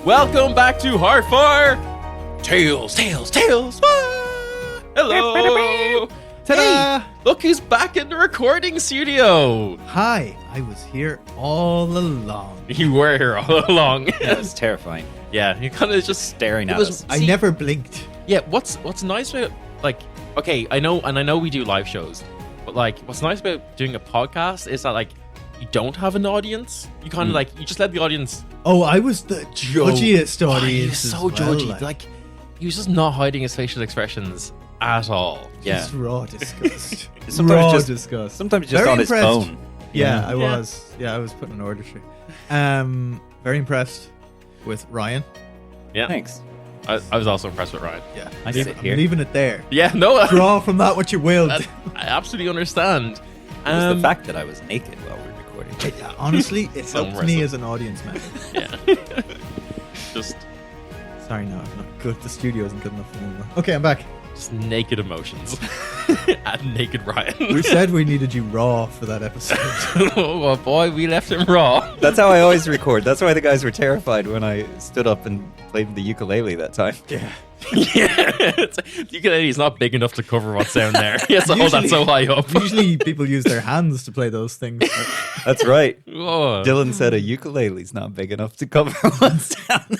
Welcome back to Hardfire Tales. Ah! Hello. Ta-da! Hey, look who's back in the recording studio. Hi, I was here all along. You were here all along. That was terrifying. Yeah, you kind of just Staring at us. I never blinked. Yeah, what's nice about, like, okay, I know we do live shows, but like what's nice about doing a podcast is that like you don't have an audience. You kind of like you just let the audience. Oh, I was the judgiest He audience. was so judgy. Like he was just not hiding his facial expressions at all. Yeah. Just raw disgust. Sometimes raw just- disgust. Sometimes just Very on his impressed. phone. Yeah, I Yeah. was. Yeah, I was putting an order through. Very impressed with Ryan. Yeah, Thanks. I was also impressed with Ryan. Yeah, I sit I'm here. leaving it there. Yeah, no, Draw from that what you will. I absolutely understand. It was the fact that I was naked while we were recording. Yeah, honestly, it So helps me impressive. as an audience member. Yeah, just Sorry, no, I'm not good. The studio isn't good enough for me. Okay, I'm back. naked emotions and naked Ryan. We said we needed you raw for that episode. Oh well, boy, we left him raw. That's how I always record. That's why the guys were terrified when I stood up and played the ukulele that time. Yeah. Yeah, the ukulele is not big enough to cover what's down there. He has to hold that so high up. Usually people use their hands to play those things. That's right. Whoa. Dylan said a ukulele's not big enough to cover what's down there.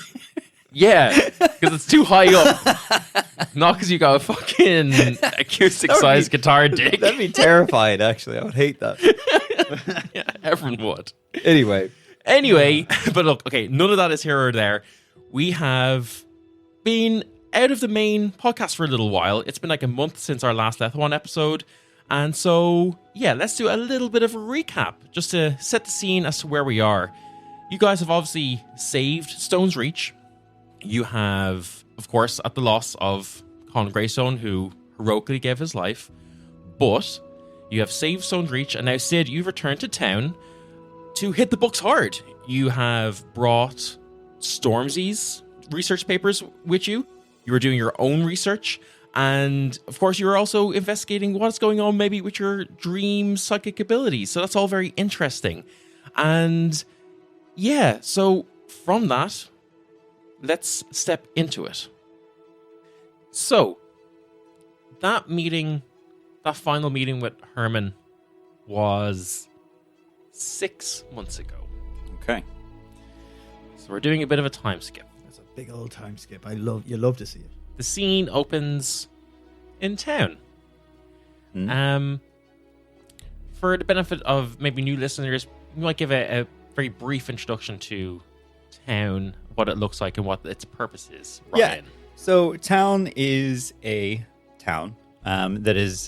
Yeah, because it's too high up. Not because you got a fucking acoustic-sized guitar dick. That'd be terrifying, actually. I would hate that. Yeah, everyone would. Anyway. Anyway, but look, okay, none of that is here or there. We have been out of the main podcast for a little while. It's been like a month since our last Ethon episode. And so, yeah, let's do a little bit of a recap just to set the scene as to where we are. You guys have obviously saved Stone's Reach. You have, of course, at the loss of Colin Greystone, who heroically gave his life. But you have saved Stone's Reach, and now, Sid, you've returned to town to hit the books hard. You have brought Stormzy's research papers with you. You were doing your own research. And, of course, you were also investigating what's going on maybe with your dream psychic abilities. So that's all very interesting. And, yeah, so from that, let's step into it. So, that meeting, that final meeting with Herman was 6 months ago. Okay. So we're doing a bit of a time skip. That's a big old time skip. You love to see it. The scene opens in town. For the benefit of maybe new listeners, we might give a very brief introduction to town, what it looks like and what its purpose is. Ryan. Yeah. So town is a town that is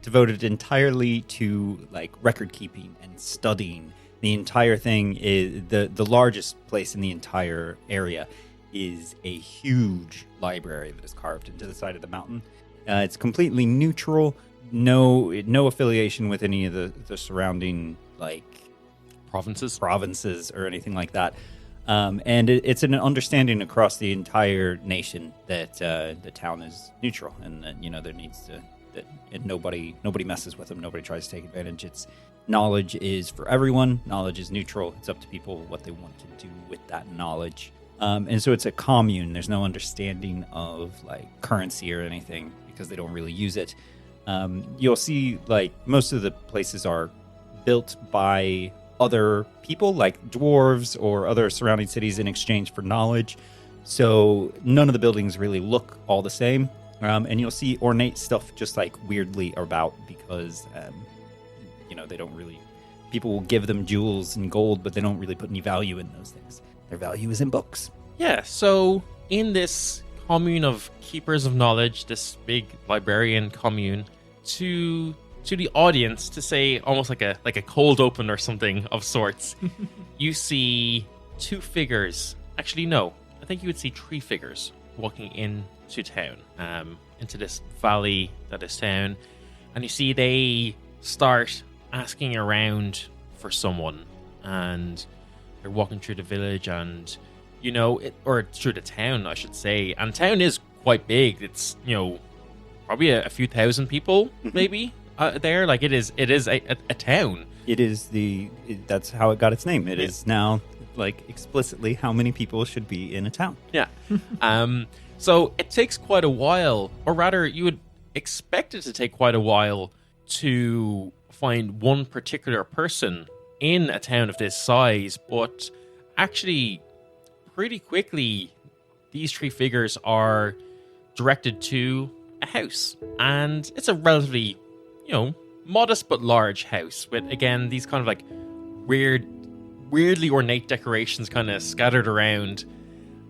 devoted entirely to like record keeping and studying. The entire thing is the largest place in the entire area is a huge library that is carved into the side of the mountain. It's completely neutral, no affiliation with any of the surrounding like Provinces. or anything like that. And it's an understanding across the entire nation that the town is neutral, and that there needs to that nobody messes with them. Nobody tries to take advantage. It's knowledge is for everyone. Knowledge is neutral. It's up to people what they want to do with that knowledge. And so it's a commune. There's no understanding of like currency or anything because they don't really use it. You'll see like most of the places are built by other people like dwarves or other surrounding cities in exchange for knowledge. So none of the buildings really look all the same. And you'll see ornate stuff just like weirdly about because, they don't really, people will give them jewels and gold, but they don't really put any value in those things. Their value is in books. Yeah, so in this commune of keepers of knowledge, this big librarian commune, to the audience, to say almost like a cold open or something of sorts, you see two figures. Actually, no, I think you would see three figures walking into town, into this valley that is town, and you see they start asking around for someone, and they're walking through the village and or through the town, I should say. And town is quite big. It's probably a few thousand people maybe there. Like it is a town. It is that's how it got its name. It is now like explicitly how many people should be in a town. Yeah. So it takes quite a while, or rather, you would expect it to take quite a while to find one particular person in a town of this size, but actually, pretty quickly, these three figures are directed to a house, and it's a relatively, modest but large house with, again, these kind of like weirdly ornate decorations kind of scattered around,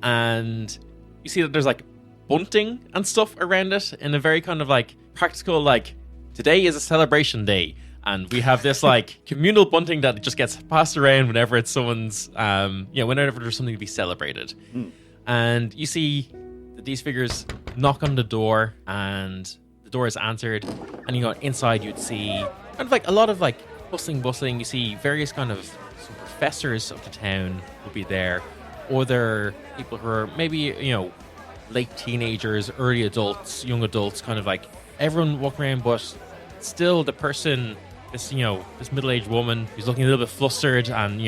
and you see that there's like bunting and stuff around it in a very kind of like practical, like, today is a celebration day, and we have this like communal bunting that just gets passed around whenever it's someone's whenever there's something to be celebrated. And you see that these figures knock on the door, and the door is answered, and inside you'd see kind of like a lot of like bustling. You see various kind of some professors of the town will be there, other people who are maybe, late teenagers, early adults, young adults, kind of like everyone walking around, but still the person, this middle-aged woman who's looking a little bit flustered and,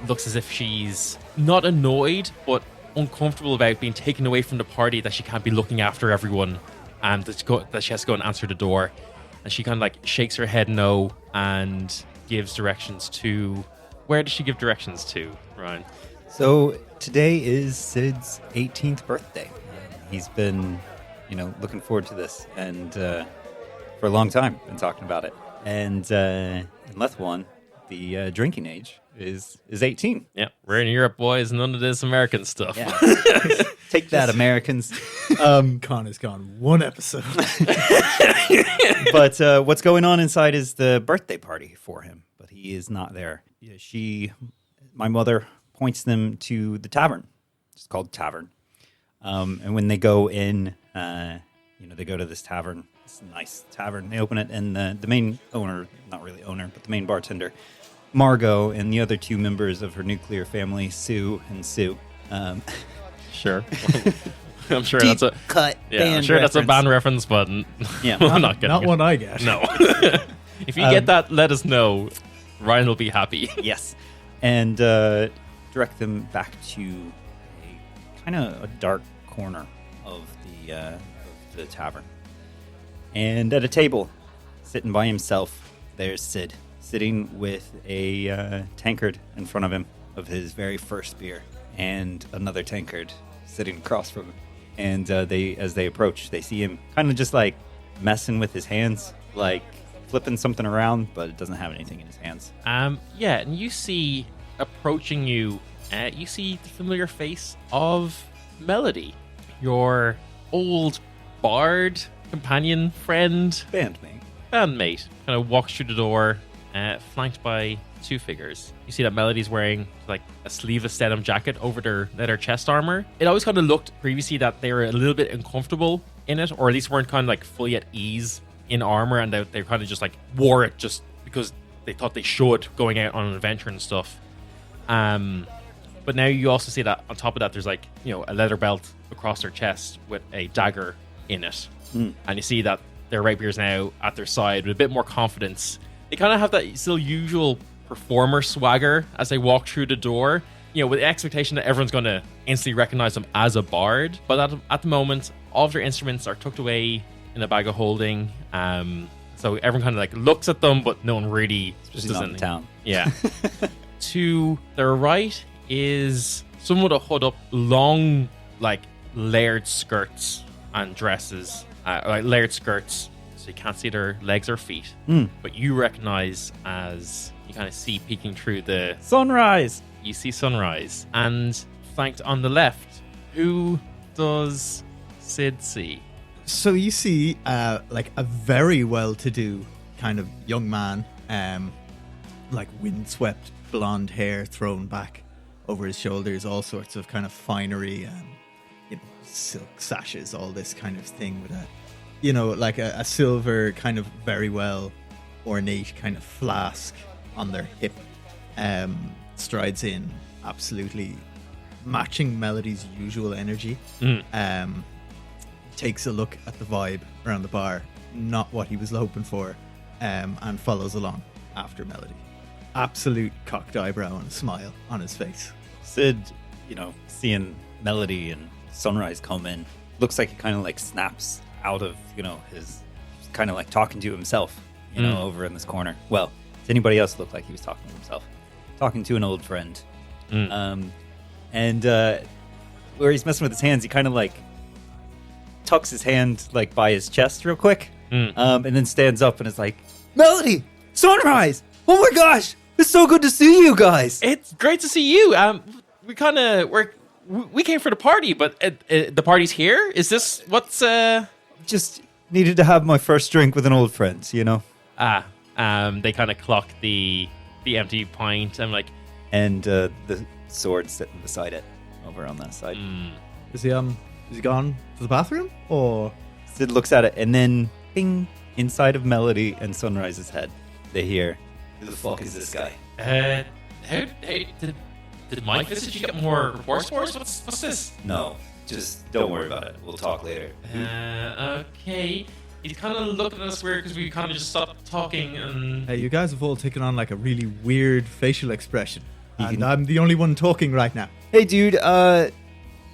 looks as if she's not annoyed, but uncomfortable about being taken away from the party, that she can't be looking after everyone, and that she has to go and answer the door. And she kind of like shakes her head no and gives directions to... Where does she give directions to, Ryan? So today is Sid's 18th birthday. He's been, looking forward to this, and for a long time, been talking about it. And in Lethwan, the drinking age is 18. Yeah, we're in Europe, boys. None of this American stuff. Yeah. Take that, Americans. Con is gone one episode. But what's going on inside is the birthday party for him, but he is not there. Yeah, my mother points them to the tavern. It's called Tavern. And when they go in, they go to this tavern. It's a nice tavern. They open it, and the main owner, not really owner, but the main bartender, Margot, and the other two members of her nuclear family, Sue and Sue. Sure. I'm sure Deep that's a cut. Yeah, I'm sure that's a band reference, but Yeah, I'm not getting Not it. one I get. No. If you get that, let us know. Ryan will be happy. Yes, and direct them back to a kind of a dark corner of the tavern. And at a table, sitting by himself, there's Sid, sitting with a tankard in front of him of his very first beer, and another tankard sitting across from him. And as they approach, they see him kind of just like messing with his hands, like flipping something around, but it doesn't have anything in his hands. And you see approaching you, you see the familiar face of Melody, your old bard, companion, friend, bandmate, kind of walks through the door, flanked by two figures. You see that Melody's wearing like a sleeveless denim jacket over their leather chest armor. It always kind of looked previously that they were a little bit uncomfortable in it, or at least weren't kind of like fully at ease in armor, and they kind of just like wore it just because they thought they should, going out on an adventure and stuff. But now you also see that on top of that, there's like, a leather belt across their chest with a dagger in it. And you see that their rapiers now at their side with a bit more confidence. They kind of have that still usual performer swagger as they walk through the door, with the expectation that everyone's going to instantly recognize them as a bard. But at the moment, all of their instruments are tucked away in a bag of holding. So everyone kind of like looks at them, but no one really Especially not in town. Yeah. To their right is someone with a hood up, long, like layered skirts and dresses, like layered skirts, so you can't see their legs or feet. But you recognize, as you kind of see peeking through the Sunrise. You see Sunrise, and flanked on the left, who does Sid see? So you see, like a very well-to-do kind of young man, like windswept blonde hair thrown back over his shoulders, all sorts of kind of finery, silk sashes, all this kind of thing with like a silver kind of very well ornate kind of flask on their hip. Strides in, absolutely matching Melody's usual energy. Takes a look at the vibe around the bar, not what he was hoping for, and follows along after Melody. Absolute cocked eyebrow and a smile on his face. Sid, seeing Melody and Sunrise come in, looks like he kind of like snaps out of, his kind of like talking to himself, over in this corner. Well, to anybody else, it looked like he was talking to himself, talking to an old friend. And where he's messing with his hands, he kind of like tucks his hand like by his chest real quick, and then stands up and is like, Melody, Sunrise, oh my gosh, it's so good to see you guys. It's great to see you. We came for the party, but the party's here. Is this what's Just needed to have my first drink with an old friend, They kind of clock the empty pint. I'm like, and the sword sitting beside it over on that side. Is he gone to the bathroom or? Sid looks at it, and then bing, inside of Melody and Sunrise's head, they hear, "Who the fuck is this guy?" Hey, did Mike visit? You get more reports for us? What's this? No, just don't worry about it. We'll talk later. Okay. He's kind of looking at us weird because we kind of just stopped talking and... Hey, you guys have all taken on like a really weird facial expression. And can- I'm the only one talking right now. Hey, dude. Do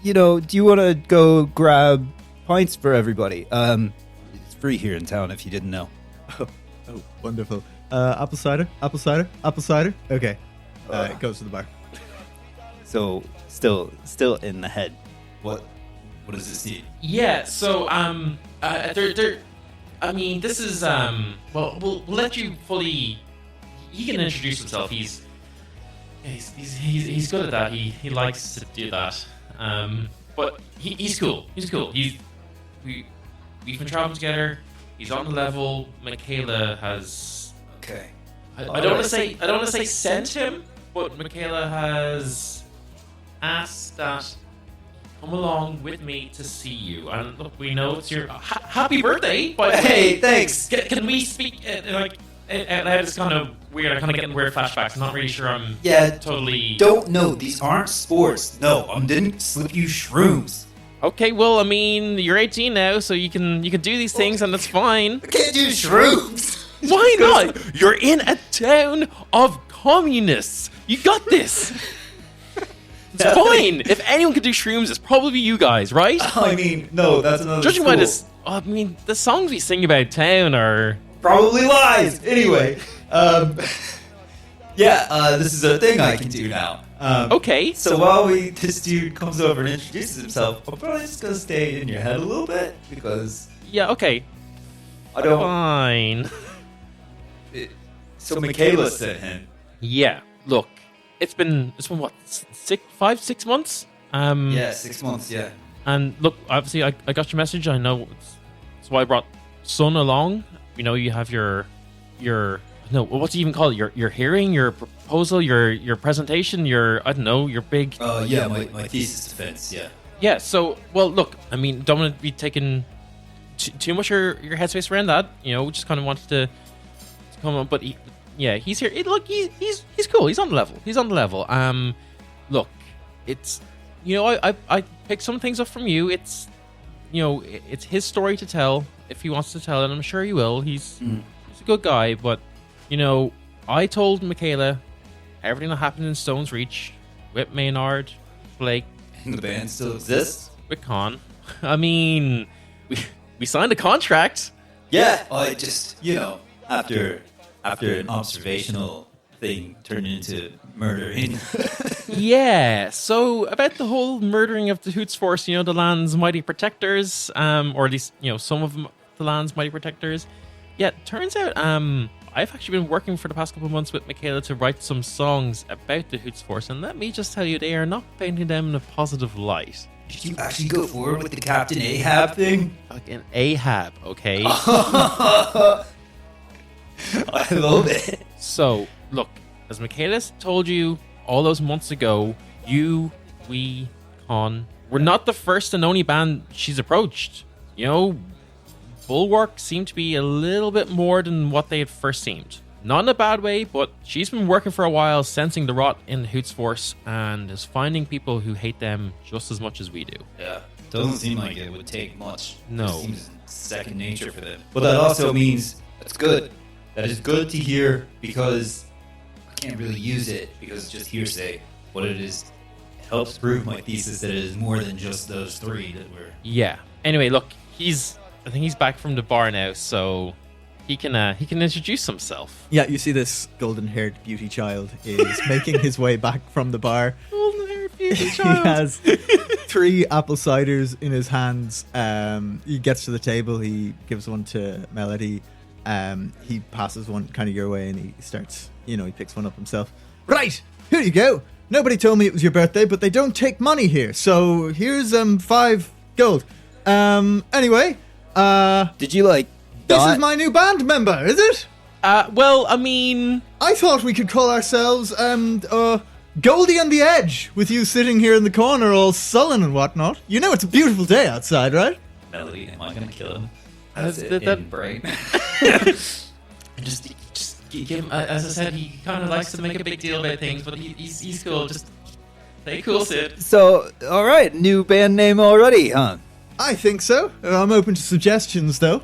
you want to go grab pints for everybody? It's free here in town if you didn't know. Oh, wonderful. Apple cider, apple cider, apple cider. Okay. It goes to the bar. So still in the head. What does this mean? Yeah, so, this is, we'll let you fully... He can introduce himself. He's good at that. He likes to do that. But he's cool. He's cool. We've been traveling together. He's on the level. Michaela has... Okay. I don't want to say sent him, but Michaela has asked that come along with me to see you. And look, we know it's your happy birthday. But Hey, thanks. Can we speak? It's kind of weird. I'm kind of getting weird flashbacks. I'm not really sure. I'm totally. Don't know. These aren't sports. No, I didn't slip you shrooms. Okay, well, you're 18 now, so you can do these things, and that's fine. I can't do shrooms. Why not? You're in a town of communists. You got this. It's fine. If anyone can do shrooms, it's probably you guys, right? No, that's another Judging school. by this, the songs we sing about town are... Probably lies. Anyway, this is a thing I can do now. Okay. So while this dude comes over and introduces himself, I'm probably just gonna stay in your head a little bit because Yeah, okay. I don't. Fine. So Michaela sent him. Yeah, look. It's been what, 6 months? 6 months. Yeah. And look, obviously I got your message. I know that's why I brought Son along. You have your what's it even called? Your hearing, your proposal, your presentation, your big My thesis defense. Yeah. Yeah, so well look, don't want to be taking too much your headspace around that. We just kind of wanted to come on, but he's here. Look, he's cool. He's on the level. Look, it's I picked some things up from you. It's it's his story to tell if he wants to tell it. I'm sure he will. He's a good guy, but I told Michaela everything that happened in Stone's Reach with Maynard, Blake, And the band still exists. with Con. We signed a contract. Yeah. I just after an observational thing turned into murdering. Yeah, so about the whole murdering of the Hoots Force, the land's mighty protectors, or at least, some of them, the land's mighty protectors. Yeah, turns out, I've actually been working for the past couple of months with Michaela to write some songs about the Hoots Force, and let me just tell you, they are not painting them in a positive light. Did you actually go forward with the Captain Ahab thing? Fucking Ahab, okay? I love it. So, look, as Michaela's told you all those months ago, Con, we're not the first and only band she's approached. Bulwark seemed to be a little bit more than what they had first seemed. Not in a bad way, but she's been working for a while, sensing the rot in the Hoots Force, and is finding people who hate them just as much as we do. Yeah. Doesn't seem like it would take much. No. It seems second nature for them. But that also means that's good. That is good to hear because I can't really use it because it's just hearsay. What it is helps prove my thesis that it is more than just those three that were. Yeah. Anyway, look, I think he's back from the bar now, so he can introduce himself. Yeah, you see this golden-haired beauty child is making his way back from the bar. Golden-haired beauty He child. has 3 apple ciders in his hands. He gets to the table. He gives one to Melody. He passes one kind of your way, and he starts, he picks one up himself. Right, here you go. Nobody told me it was your birthday, but they don't take money here. So here's 5 gold. Anyway, Did you like? this is my new band member, is it? Well, I mean, I thought we could call ourselves Goldie on the Edge, with you sitting here in the corner all sullen and whatnot. You know it's a beautiful day outside, right? Melody, am I gonna kill him? That's- As that- in Bright. just give him. As I said, he kind of likes to make a big deal about things, but he's cool. Just play cool, Sid. So, all right, new band name already, huh? I think so. I'm open to suggestions, though.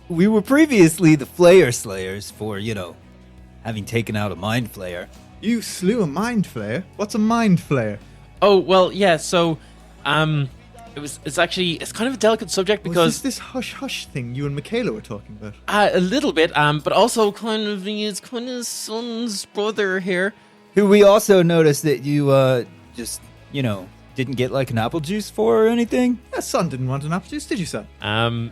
We were previously the Flayer Slayers for, having taken out a Mind Flayer. You slew a mind flayer? What's a mind flayer? Oh well, yeah. So, it's kind of a delicate subject Was because this hush-hush thing you and Michaela were talking about? a little bit, but also kind of his son's brother here. Who we also noticed that you, just, didn't get like an apple juice for or anything. Yeah, son didn't want an apple juice, did you, son?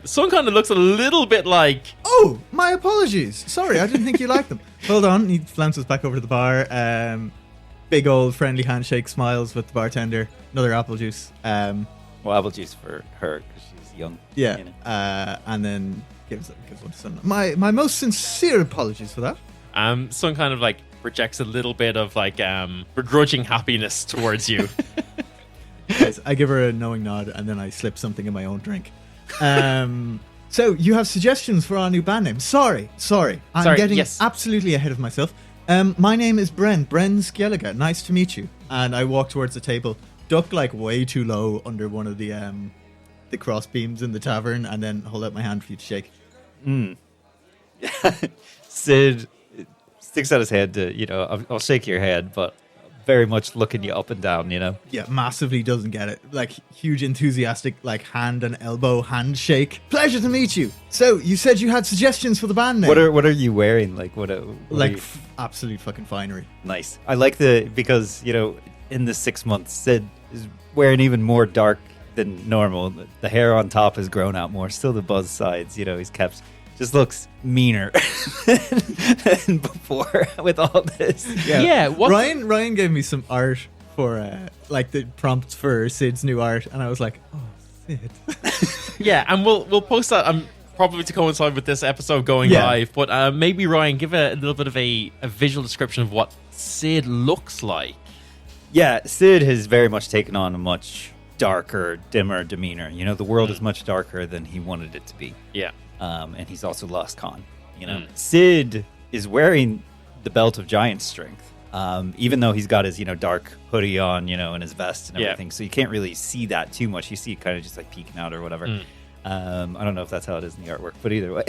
Son kind of looks a little bit like. Oh, my apologies. Sorry, I didn't think you liked them. Hold on, he flounces back over to the bar. Big old friendly handshake, smiles with the bartender. Another apple juice. Well, apple juice for her because she's young. Yeah, You and then gives one to son. My most sincere apologies for that. Son kind of like projects a little bit of like begrudging happiness towards you. Guys, I give her a knowing nod, and then I slip something in my own drink. So you have suggestions for our new band name? Sorry, I'm getting yes. absolutely ahead of myself. My name is Bren Skellige. Nice to meet you. And I walk towards the table, duck like way too low under one of the cross beams in the tavern, and then hold out my hand for you to shake. Sid sticks out his head to, I'll shake your hand, but very much looking you up and down, Yeah, massively doesn't get it. Like, huge enthusiastic, like, hand and elbow handshake. Pleasure to meet you. So, you said you had suggestions for the band name. What are you wearing? Like, what are you- Absolute fucking finery. Nice. I like because, in the 6 months, Sid is wearing even more dark than normal. The hair on top has grown out more. Still the buzz sides, he's kept. Just looks meaner than before with all this. Yeah, what- Ryan gave me some art for, like, the prompts for Sid's new art, and I was like, oh, Sid. Yeah, and we'll post that probably to coincide with this episode going Yeah. live. But maybe Ryan, give a little bit of a visual description of what Sid looks like. Yeah, Sid has very much taken on a much darker, dimmer demeanor. The world is much darker than he wanted it to be. Yeah. And he's also lost Khan. Sid is wearing the belt of giant strength, even though he's got his dark hoodie on, and his vest and everything. So you can't really see that too much. You see it kind of just like peeking out or whatever. I don't know if that's how it is in the artwork, but either way.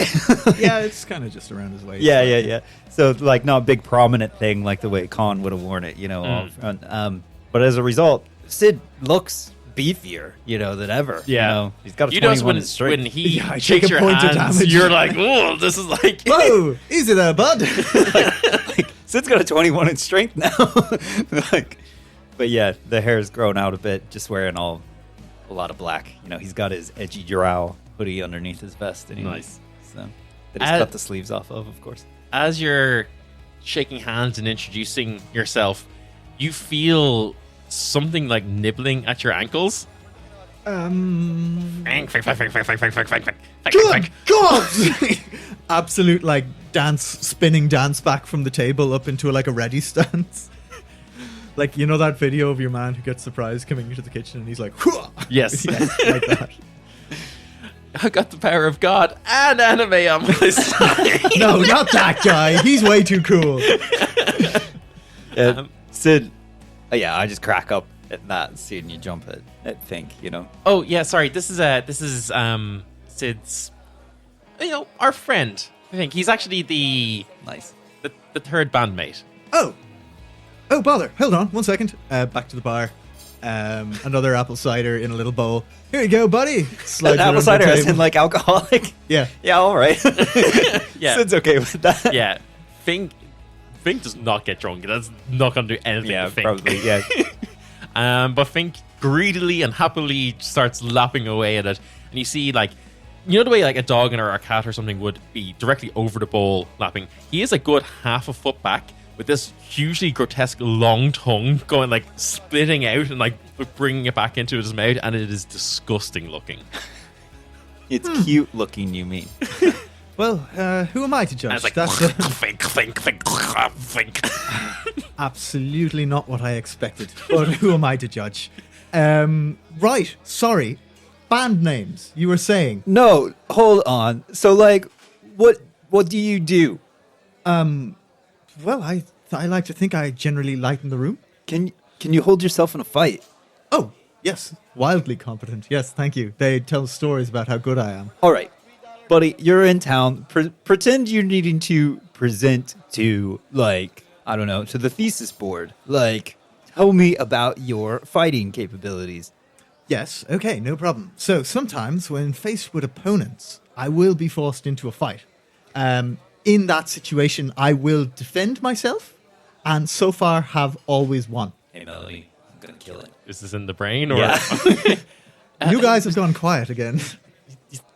Yeah, it's kind of just around his waist. Yeah. So like not a big prominent thing like the way Khan would have worn it, but as a result, Sid looks beefier, than ever. Yeah. He's got a You notice 21 in strength. when he Yeah, I shakes take a your point of hands, damage. you're like, oh, this is like. Whoa, easy there, bud. like Sid's got a 21 in strength now. But yeah, the hair's grown out a bit, just wearing a lot of black. He's got his edgy drow hoodie underneath his vest. Anyways, Nice. So that he's cut the sleeves off of course. As you're shaking hands and introducing yourself, you feel something like nibbling at your ankles. Good God! Absolute, like, spinning dance back from the table up into, like, a ready stance. Like, that video of your man who gets surprised coming into the kitchen and he's like, "Hooah!" Yes. Yeah, like that. I got the power of God and anime on my side. No, not that guy. He's way too cool. Sid, I just crack up at that, seeing you jump at Think, Oh yeah, sorry. This is Sid's, our friend. I think he's actually the third bandmate. Oh, bother. Hold on 1 second. Back to the bar. another apple cider in a little bowl. Here you go, buddy. Slides it Apple under the cider as table. in like alcoholic. Yeah. Yeah, all right. Yeah. Sid's okay with that. Yeah. Fink does not get drunk. That's not going to do anything Yeah, to Fink. probably. Yeah. But Fink greedily and happily starts lapping away at it. And you see, like, you know the way like a dog or a cat or something would be directly over the bowl lapping? He is a good half a foot back with this hugely grotesque long tongue going like splitting out and like bringing it back into his mouth. And it is disgusting looking. It's cute looking, you mean? Well, who am I to judge? And it's like, That's Fink, Fink, Fink, Fink. absolutely not what I expected. But who am I to judge? Right. Sorry. Band names. You were saying. No, hold on. So, like, what do you do? Well, I like to think I generally lighten the room. Can you hold yourself in a fight? Oh, yes. Wildly competent. Yes, thank you. They tell stories about how good I am. All right, buddy, you're in town. Pretend you're needing to present to, like, I don't know, to the thesis board. Like, tell me about your fighting capabilities. Yes, okay, no problem. So sometimes when faced with opponents, I will be forced into a fight. In that situation, I will defend myself, and so far have always won. Hey, Melody, I'm gonna kill it. Is this in the brain or? Yeah. You guys have gone quiet again.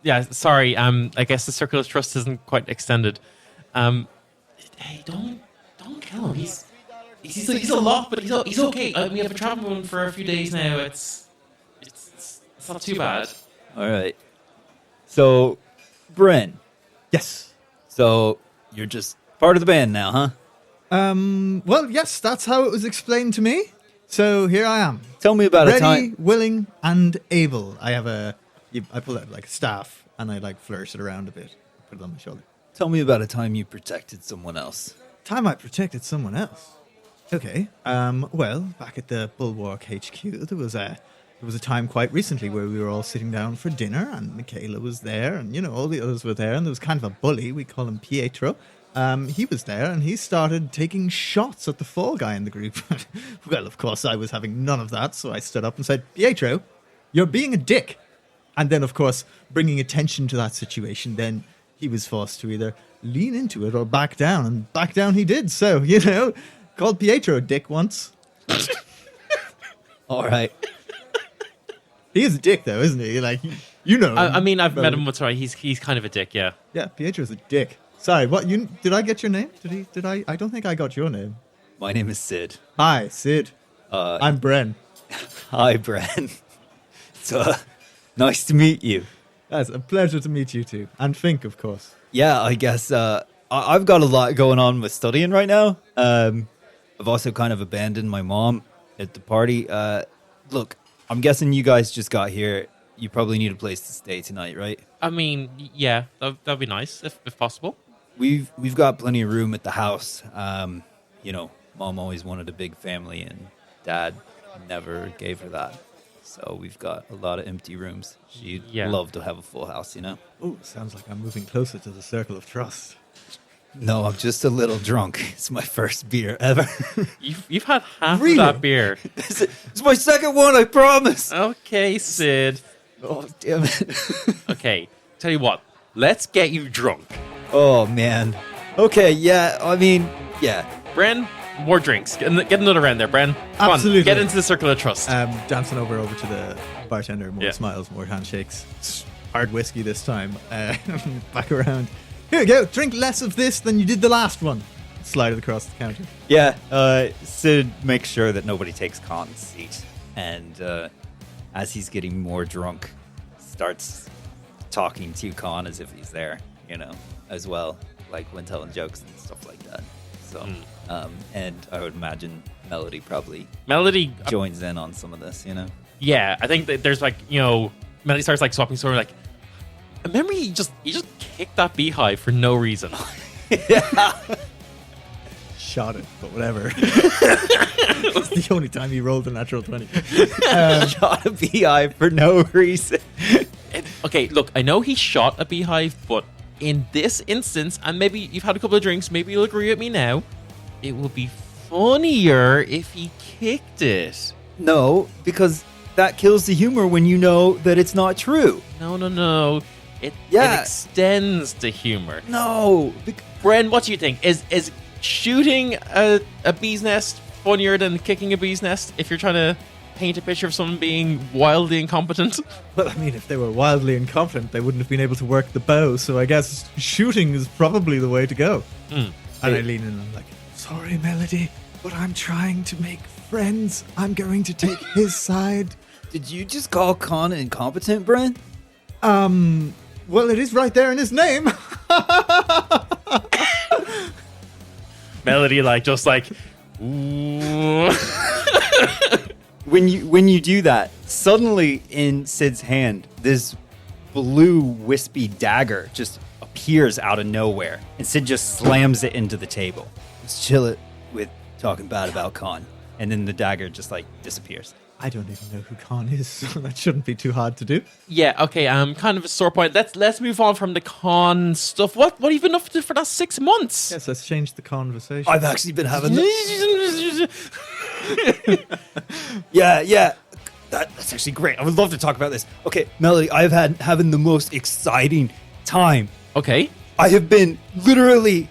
Yeah, sorry. I guess the circle of trust isn't quite extended. Hey, don't kill him. He's a lot, but he's okay. We have a travel moon for a few days now. It's not too bad. All right. So, Bren. Yes. So you're just part of the band now, huh? Well, yes, that's how it was explained to me. So here I am. Tell me about a Ready, time. willing, and able. I pull out like a staff and I like flourish it around a bit. Put it on my shoulder. Tell me about a time you protected someone else. Time I protected someone else. Okay. Well, back at the Bulwark HQ, there was a time quite recently where we were all sitting down for dinner, and Michaela was there, and all the others were there, and there was kind of a bully. We call him Pietro. He was there, and he started taking shots at the fall guy in the group. Well, of course, I was having none of that, so I stood up and said, "Pietro, you're being a dick." And then, of course, bringing attention to that situation, then he was forced to either lean into it or back down, and back down he did. So, called Pietro a dick once. All right. He is a dick, though, isn't he? Like, him. I mean, I've met Well, him once. Right? He's kind of a dick. Yeah. Yeah, Pietro's a dick. Sorry, what? Did I get your name? Did I? I don't think I got your name. My name is Sid. Hi, Sid. I'm Bren. Hi, Bren. So nice to meet you. That's a pleasure to meet you too. And Fink, of course. Yeah, I guess I've got a lot going on with studying right now. I've also kind of abandoned my mom at the party. Look, I'm guessing you guys just got here. You probably need a place to stay tonight, right? I mean, yeah, that'd be nice if possible. We've got plenty of room at the house. Mom always wanted a big family, and Dad never gave her that. So we've got a lot of empty rooms. She'd love to have a full house, Oh, sounds like I'm moving closer to the circle of trust. No, I'm just a little drunk. It's my first beer ever. You've had half Really? of that beer. It's my second one, I promise. Okay, Sid. Oh, damn it. Okay, tell you what. Let's get you drunk. Oh, man. Okay, yeah, I mean, yeah. Bren, more drinks. Get another round there, Bren. Come Absolutely. on, get into the circle of trust. Dancing over to the bartender. More smiles, more handshakes. Hard whiskey this time. Back around. Here you go. Drink less of this than you did the last one. Slide it across the counter. Yeah, Sid makes sure that nobody takes Khan's seat. And as he's getting more drunk, starts talking to Khan as if he's there, as well. Like when telling jokes and stuff like that. So, and I would imagine Melody probably joins in on some of this, Yeah, I think that there's Melody starts like swapping story like, remember he just kicked that beehive for no reason. Shot it, but whatever. It's the only time he rolled a natural 20. Shot a beehive for no reason. Okay, look, I know he shot a beehive, but in this instance, and maybe you've had a couple of drinks, maybe you'll agree with me now, it would be funnier if he kicked it. No, because that kills the humor when you know that it's not true. No. It Yeah. extends the humor. No. Bren, what do you think? Is shooting a bee's nest funnier than kicking a bee's nest if you're trying to paint a picture of someone being wildly incompetent? Well, I mean, if they were wildly incompetent, they wouldn't have been able to work the bow. So I guess shooting is probably the way to go. And I lean in and I'm like, sorry, Melody, but I'm trying to make friends. I'm going to take his side. Did you just call Con incompetent, Brent? Well, it is right there in his name. Melody, just ooh. When you do that, suddenly in Sid's hand, this blue wispy dagger just appears out of nowhere, and Sid just slams it into the table. Let's chill it with talking bad about Con, and then the dagger just disappears. I don't even know who Khan is, so that shouldn't be too hard to do. Yeah, okay, kind of a sore point. Let's move on from the con stuff. What have you been up to for that 6 months? Yes, let's change the conversation. I've actually been having Yeah. That's actually great. I would love to talk about this. Okay, Melody, I've having the most exciting time. Okay. I have been literally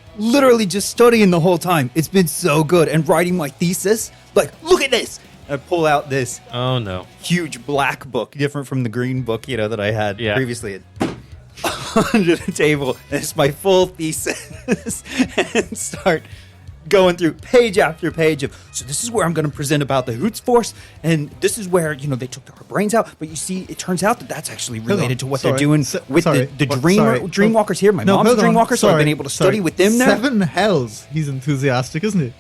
just studying the whole time. It's been so good. And writing my thesis, look at this. I pull out this Oh, no. huge black book, different from the green book, that I had Yeah. previously under the table. And it's my full thesis and start going through page after page of, so this is where I'm going to present about the Hoots Force, and this is where, they took our brains out, but you see, it turns out that that's actually related to what they're doing with the Dreamwalkers here. My mom's a Dreamwalker, so I've been able to study with them there. 7 hells. He's enthusiastic, isn't he?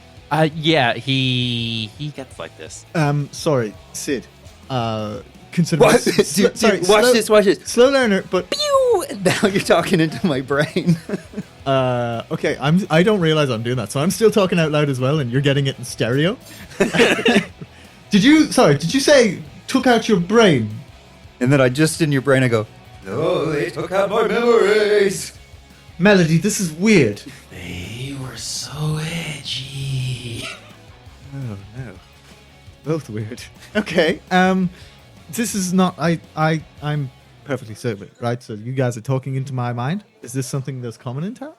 Yeah, he gets like this. Sorry, Sid. Consider What? Dude, watch this. Slow learner, but Pew! Now you're talking into my brain. okay. I don't realize I'm doing that, so I'm still talking out loud as well, and you're getting it in stereo. Did you say took out your brain? And then in your brain, I go, No, they took out my memories. Melody, this is weird. They were so edgy. Oh no, both weird. Okay. This is not. I'm perfectly sober, right? So you guys are talking into my mind. Is this something that's common in town?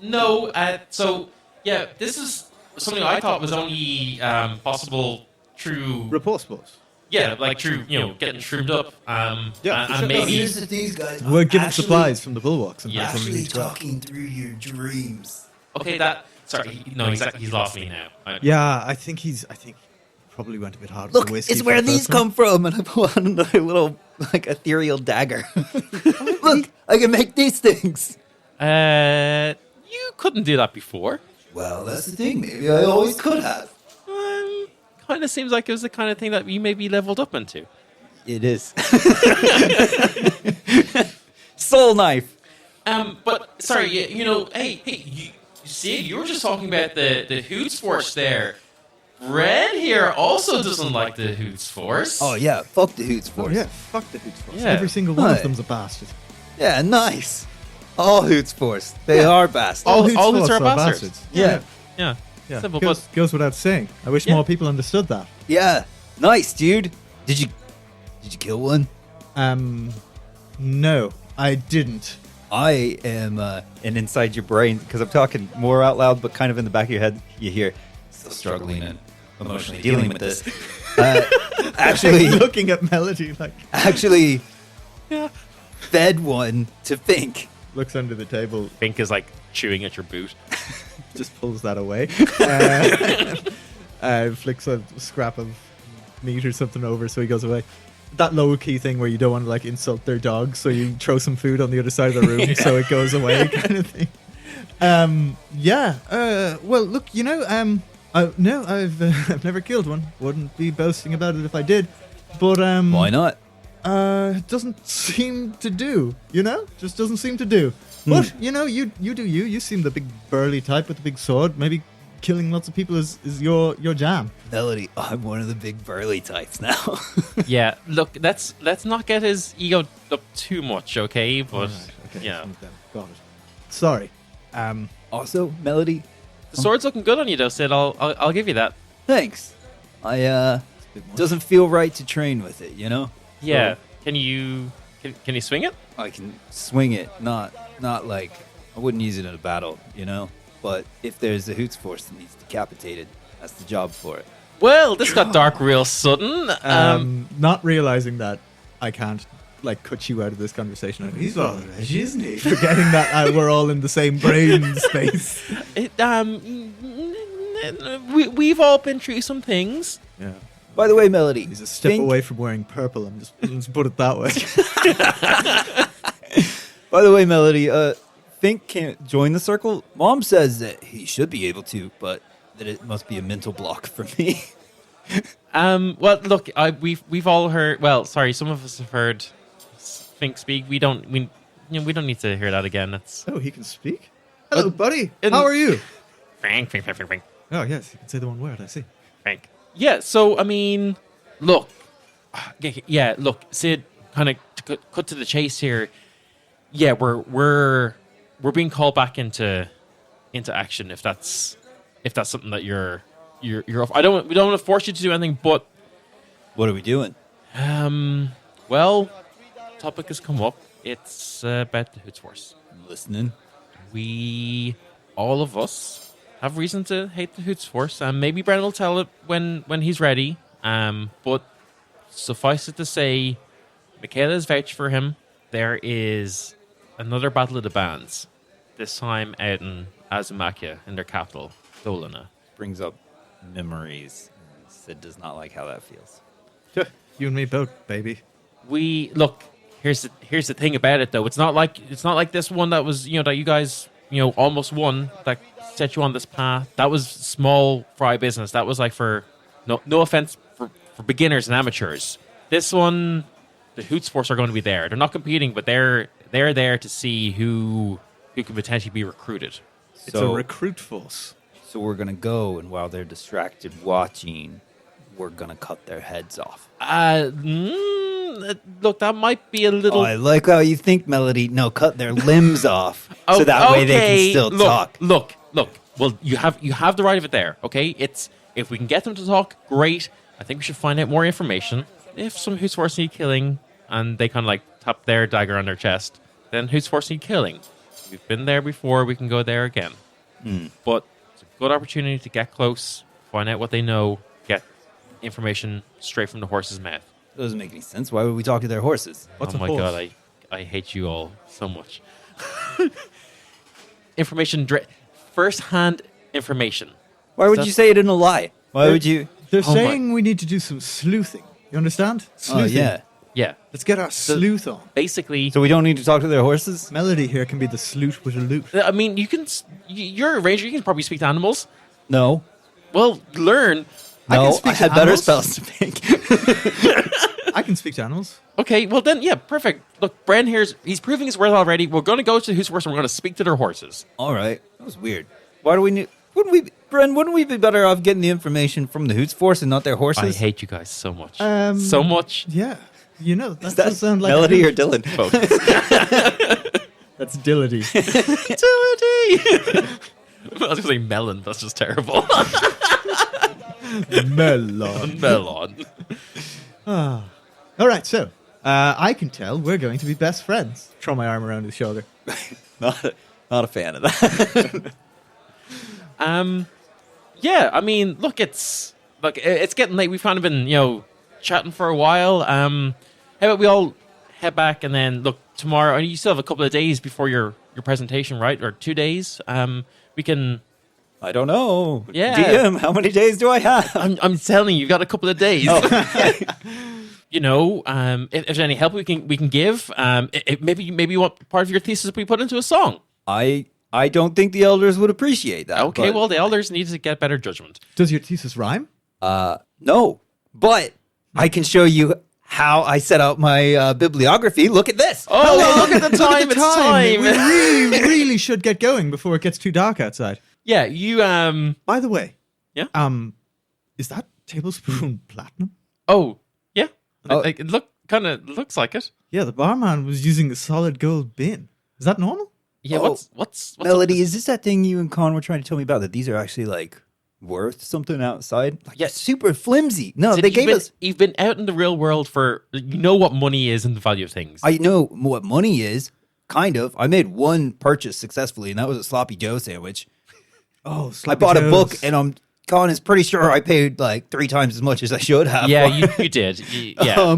No. So yeah, this is something I thought was only possible through. Report sports. Yeah, through getting shroomed up. Yeah, for and sure. maybe. Here's the things, guys. We're given supplies from the bulwarks, and Yeah. that's when we Actually need to go. talking through your dreams. Okay, sorry. No, exactly. He's lost me now. Yeah, I think he probably went a bit hard. look, with the whiskey it's for where the these first one. come from. And I pull out another little, ethereal dagger. Look, I can make these things. You couldn't do that before. Well, that's the thing. Maybe I always could have. Kind of seems like it was the kind of thing that you maybe leveled up into. It is. Soul knife. But sorry, hey, you see, you were just talking about the Hoots Force there. Red here also doesn't like the Hoots Force. Oh, yeah. Fuck the Hoots Oh Force. yeah, fuck the Hoots Force. Yeah. Every single one Right. of them's a bastard. Yeah, nice. All Hoots Force. They are bastards. All Hoots Hoots Force are bastards. Yeah. Yeah. Yeah, Simple, goes without saying. I wish Yeah. more people understood that. Yeah. Nice, dude. Did you kill one? No, I didn't. I am, and inside your brain, because I'm talking more out loud, but kind of in the back of your head, you hear, Still struggling and emotionally dealing with this. actually, looking at Melody like actually fed one to Fink. looks under the table, Fink is chewing at your boot. just pulls that away, flicks a scrap of meat or something over, so he goes away. That low key thing where you don't want to insult their dog, so you throw some food on the other side of the room so it goes away, kind of thing. Well, look, no, I've never killed one. Wouldn't be boasting about it if I did, but Why not? it doesn't seem to do. Just doesn't seem to do. But you do you. You seem the big burly type with the big sword. Maybe killing lots of people is your jam. Melody, I'm one of the big burly types now. Yeah, look, let's not get his ego up too much, okay? But Okay, yeah, got it. Sorry. Also, Melody, the sword's looking good on you, though, Sid. I'll give you that. thanks. I It doesn't feel right to train with it, you know? Yeah. Can you swing it? I can swing it, not like I wouldn't use it in a battle, you know. But if there's a Hoots force that needs decapitated, that's the job for it. Well, this got dark real sudden. Not realizing that I can't like cut you out of this conversation. He's all right, isn't he? Forgetting that we're all in the same brain space. We've all been through some things. Yeah. By the way, Melody, He's a step away from wearing purple. Let's put it that way. By the way, Melody, Fink can't join the circle. Mom says that he should be able to, but that it must be a mental block for me. Well, look, we've all heard. Well, sorry, some of us have heard Fink speak. We don't need to hear that again. That's Oh, he can speak? Hello, buddy. How are you? Fink. Oh, yes, you can say the one word. I see. Fink. Yeah. So I mean, look. Yeah. Look, Sid. Kind of cut to the chase here. Yeah, we're being called back into action. If that's something that you're off. We don't want to force you to do anything, but What are we doing? well, topic has come up. It's about the Hoots Force. I'm listening. We, all of us, have reason to hate the Hoots Force. Maybe Brennan will tell it when he's ready. But suffice it to say, Michaela's vouched for him. There is another battle of the bands. This time out in Azumakia, in their capital, Dolina. Brings up memories. Sid does not like how that feels. You and me both, baby. We look. Here's the thing about it, though. It's not like this one that was that you guys almost won, that set you on this path. That was small fry business. That was like for no offense for beginners and amateurs. This one, the Hoots Force are going to be there. They're not competing, but they're there to see who could potentially be recruited. It's a recruit force. So we're going to go, and while they're distracted watching, we're going to cut their heads off. Look, that might be a little... Oh, I like how you think, Melody. No, cut their limbs off, so that way they can still talk. Look. Well, you have the right of it there, okay? If we can get them to talk, great. I think we should find out more information. If some Hoots Force need killing, and they kind of like tap their dagger on their chest, then Hoots Force need killing. We've been there before, we can go there again. But it's a good opportunity to get close, find out what they know, get information straight from the horse's mouth. Doesn't make any sense. Why would we talk to their horses? What's oh a my horse? god, I hate you all so much. First-hand information. Why would you say it in a lie? Why would you? They're Oh saying we need to do some sleuthing. You understand? Oh, Sleuthing. yeah. Yeah, Let's get our sleuth on. basically. So we don't need to talk to their horses? Melody here can be the sleuth with a lute. I mean, you're a ranger. You can probably speak to animals. No. Well, learn. No, speak I to had better animals. spells to pick. I can speak to animals. Okay, well then, yeah, perfect. Look, Bren he's proving his worth already. We're going to go to Hoots Force and we're going to speak to their horses. All right. That was weird. Why do we need... Wouldn't we be better off getting the information from the Hoots Force and not their horses? I hate you guys so much. Um, So much. Yeah. That Is that does sound like Melody a or Dylan? Both. That's Dillity. Utility! I was going to say melon. That's just terrible. Melon. Melon. All right, so I can tell we're going to be best friends. Throw my arm around his shoulder. Not a fan of that. Yeah, I mean, look, it's getting late. We've kind of been, chatting for a while. How about we all head back and then look tomorrow? You still have a couple of days before your presentation, right? Or 2 days. We can. I don't know. Yeah. DM, how many days do I have? I'm telling you, you've got a couple of days. Oh. If there's any help we can give, maybe you want part of your thesis we put into a song. I don't think the elders would appreciate that. Okay, but, well, the elders need to get better judgment. Does your thesis rhyme? no. But I can show you how I set out my bibliography. Look at this. Oh, look at the time! It's time. We really, really should get going before it gets too dark outside. Yeah, you By the way, Yeah? Is that tablespoon platinum? Oh, yeah. Oh. It looks like it. Yeah, the barman was using a solid gold bin. Is that normal? Yeah. Oh, What's Melody, is this that thing you and Con were trying to tell me about? That these are actually like worth something outside? Like, Yeah. super flimsy. No, Sid, they gave us. You've been out in the real world for, you know what money is and the value of things. I know what money is. Kind of. I made one purchase successfully, and that was a sloppy Joe sandwich. Oh, I bought a book, and I'm Colin is pretty sure I paid like 3 times as much as I should have. Yeah, for you did. Yeah.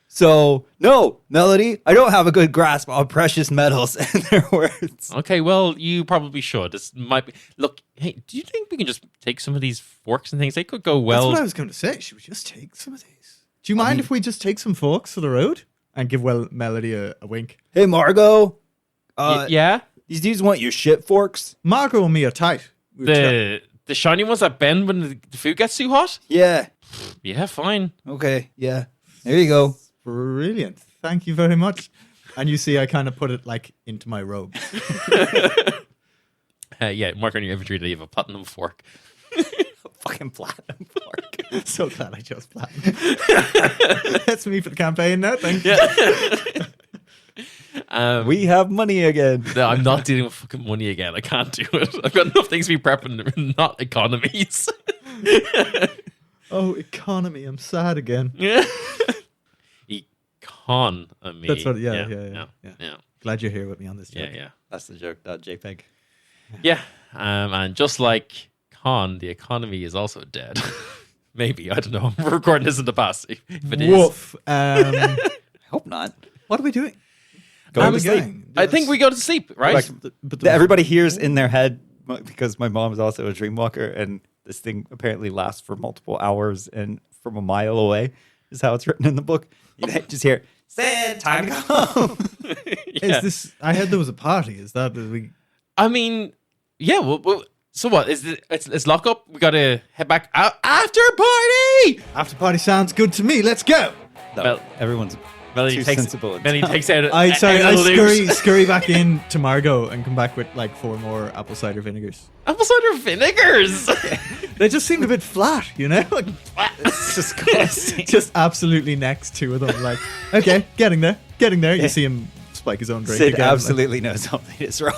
So no, Melody, I don't have a good grasp on precious metals and their words. Okay, well, you probably should. This might be. Look, hey, do you think we can just take some of these forks and things? They could go well. That's what I was going to say. Should we just take some of these? Do you mind if we just take some forks to the road and give Melody a wink? Hey, Margot. Yeah, These dudes want your shit forks? Margot and me are tight. the shiny ones that bend when the food gets too hot. Yeah. Yeah, fine. Okay. Yeah. There you go. Brilliant. Thank you very much. And you see, I kind of put it like into my robe. Yeah, mark on your inventory that you have a platinum fork. Fucking platinum fork. So glad I chose platinum. That's me for the campaign now. Thank you. We have money again. No, I'm not dealing with fucking money again. I can't do it. I've got enough things to be prepping, not economies. Oh, economy. I'm sad again. Yeah. Economy. That's what, yeah. Glad you're here with me on this joke. Yeah. That's the joke. That JPEG. Yeah. And just like the economy is also dead. Maybe. I don't know. We're recording this in the past. If it is. Woof. I hope not. What are we doing? Going to sleep. sleep. I think we go to sleep, right? Like, everybody hears in their head, because my mom is also a dream walker, and this thing apparently lasts for multiple hours and from a mile away is how it's written in the book. You just hear, Sid, time to go home. Yeah. Is this? I heard there was a party. Is that we? I mean, yeah. Well, so what? It's lock up. We got to head back out after party. After party sounds good to me. Let's go. No, Well, everyone's Melanie too takes sensible. Melanie takes out. I a loose- scurry back in to Margot and come back with like 4 more apple cider vinegars. apple cider vinegars. They just seemed a bit flat, you know? Like, It's disgusting. just absolutely next 2 of them. Like, okay, getting there. You see him spike his own drink Sid again. absolutely knows something is wrong.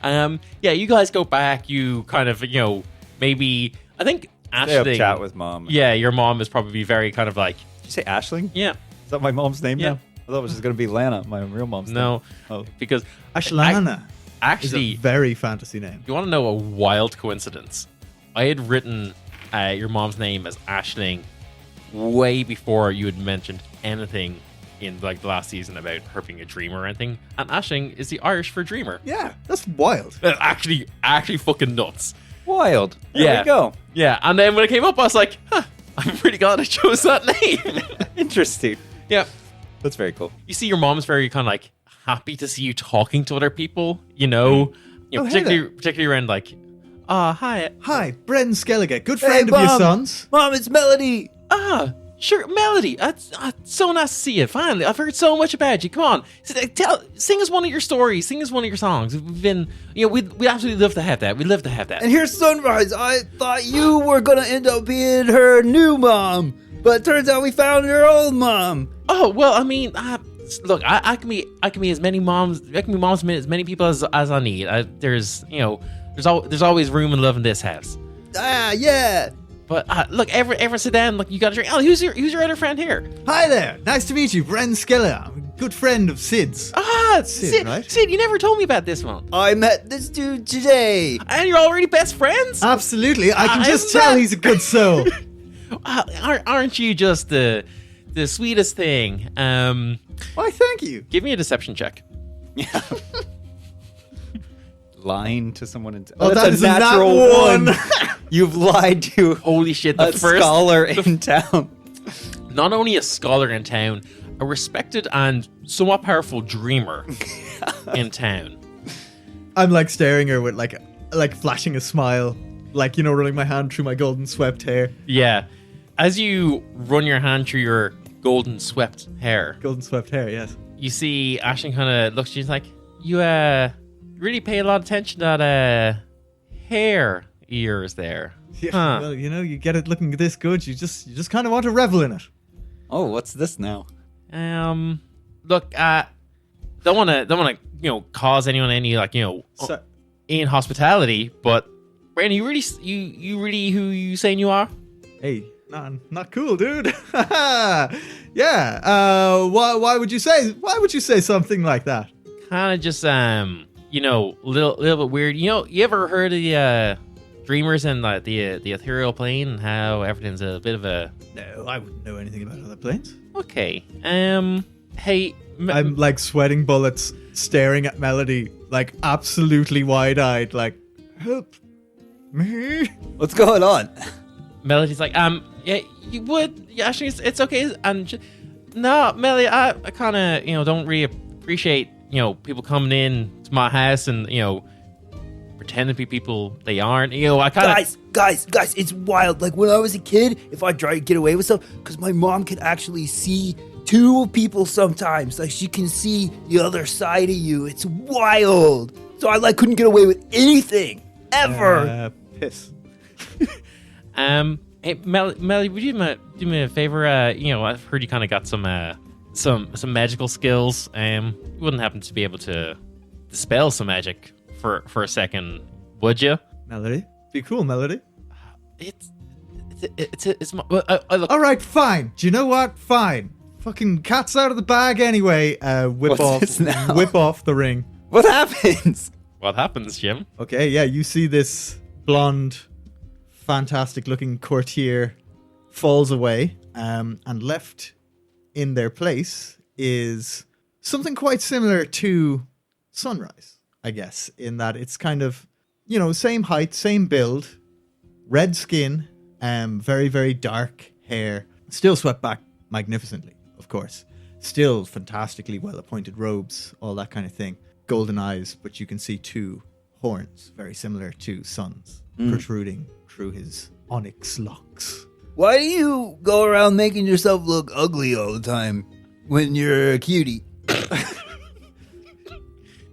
Yeah, you guys go back. You kind of, maybe I think Stay up Ashling. chat with mom. Yeah, your mom is probably very kind of like, Did you say Ashling? yeah, Is that my mom's name Yeah. now? I thought it was just going to be Lana, my real mom's no, name. Oh. because Ashlana is actually, a very fantasy name. you want to know a wild coincidence? I had written your mom's name as Ashling way before you had mentioned anything in like the last season about her being a dreamer or anything. And Ashling is the Irish for dreamer. Yeah, that's wild. Actually fucking nuts. Wild. There Yeah. we go. Yeah, and then when it came up, I was like, I'm pretty glad I chose that name. Interesting. Yeah. That's very cool. You see your mom's very kind of like happy to see you talking to other people, you know, Oh, hey particularly around like, hi. Hi, Bren Skellige, good friend Hey, of your Mom. son's. Mom, it's Melody. Sure, Melody. That's so nice to see you. Finally, I've heard so much about you. Come on, sing us one of your stories. Sing us one of your songs. We've been, we'd absolutely love to have that. We'd love to have that. And here's Sunrise. I thought you were going to end up being her new mom, but it turns out we found her old mom. Oh well, I mean, look, I can be as many moms. I can be moms to as many people as I need. There's always room and love in this house. Yeah. But look, ever sit down. Look, you got to drink. Oh, who's your other friend here? Hi there, nice to meet you, Bren Skellige. I'm a good friend of Sid's. Sid, right? Sid, you never told me about this one. I met this dude today. And you're already best friends. Absolutely, I can just isn't tell that- he's a good soul. Aren't you just the sweetest thing? Why, thank you. Give me a deception check. Yeah. Lying to someone. Oh, that's that is a a nat natural one. one. You've lied to Holy shit! a scholar in town. Not only a scholar in town, a respected and somewhat powerful dreamer in town. I'm like staring her with like flashing a smile, like, running my hand through my golden swept hair. Yeah. As you run your hand through your golden swept hair, Golden swept hair, yes. you see Ashton kind of looks at you. He's like, you really pay a lot of attention to that hair ears there. Yeah, Huh. well, you get it looking this good, you just kind of want to revel in it. Oh, what's this now? Look, don't want to cause anyone any So, inhospitality, but Brandon, you really who you saying you are? Hey, not cool, dude. Yeah. Why would you say something like that? Kind of just little bit weird. You ever heard of the dreamers and the ethereal plane and how everything's a bit of a... No, I wouldn't know anything about other planes. Okay. Hey, I'm like sweating bullets, staring at Melody, like absolutely wide-eyed, like, help me. What's going on? Melody's like, yeah, you would. Yeah, actually, it's okay. And no, Melody, I kind of, don't really appreciate, people coming in to my house and, pretending to be people they aren't. I kind of... Guys, it's wild. Like when I was a kid, if I tried to get away with stuff, because my mom could actually see two people sometimes. Like she can see the other side of you. It's wild. So I couldn't get away with anything ever. Piss. Hey, Melody, would you do me a favor? I've heard you kind of got some magical skills. You wouldn't happen to be able to dispel some magic for a second, would you? Melody, be cool, Melody. Look. All right, fine. Do you know what? Fine. Fucking cat's out of the bag anyway. Whip What's this now? off the ring. What happens? What happens, Jim? Okay, yeah, you see this blonde, fantastic-looking courtier falls away, and left in their place is something quite similar to Sunrise, I guess, in that it's kind of, same height, same build, red skin, very, very dark hair, still swept back magnificently, of course. Still fantastically well-appointed robes, all that kind of thing. Golden eyes, but you can see two horns, very similar to Sun's, protruding through his onyx locks. Why do you go around making yourself look ugly all the time when you're a cutie?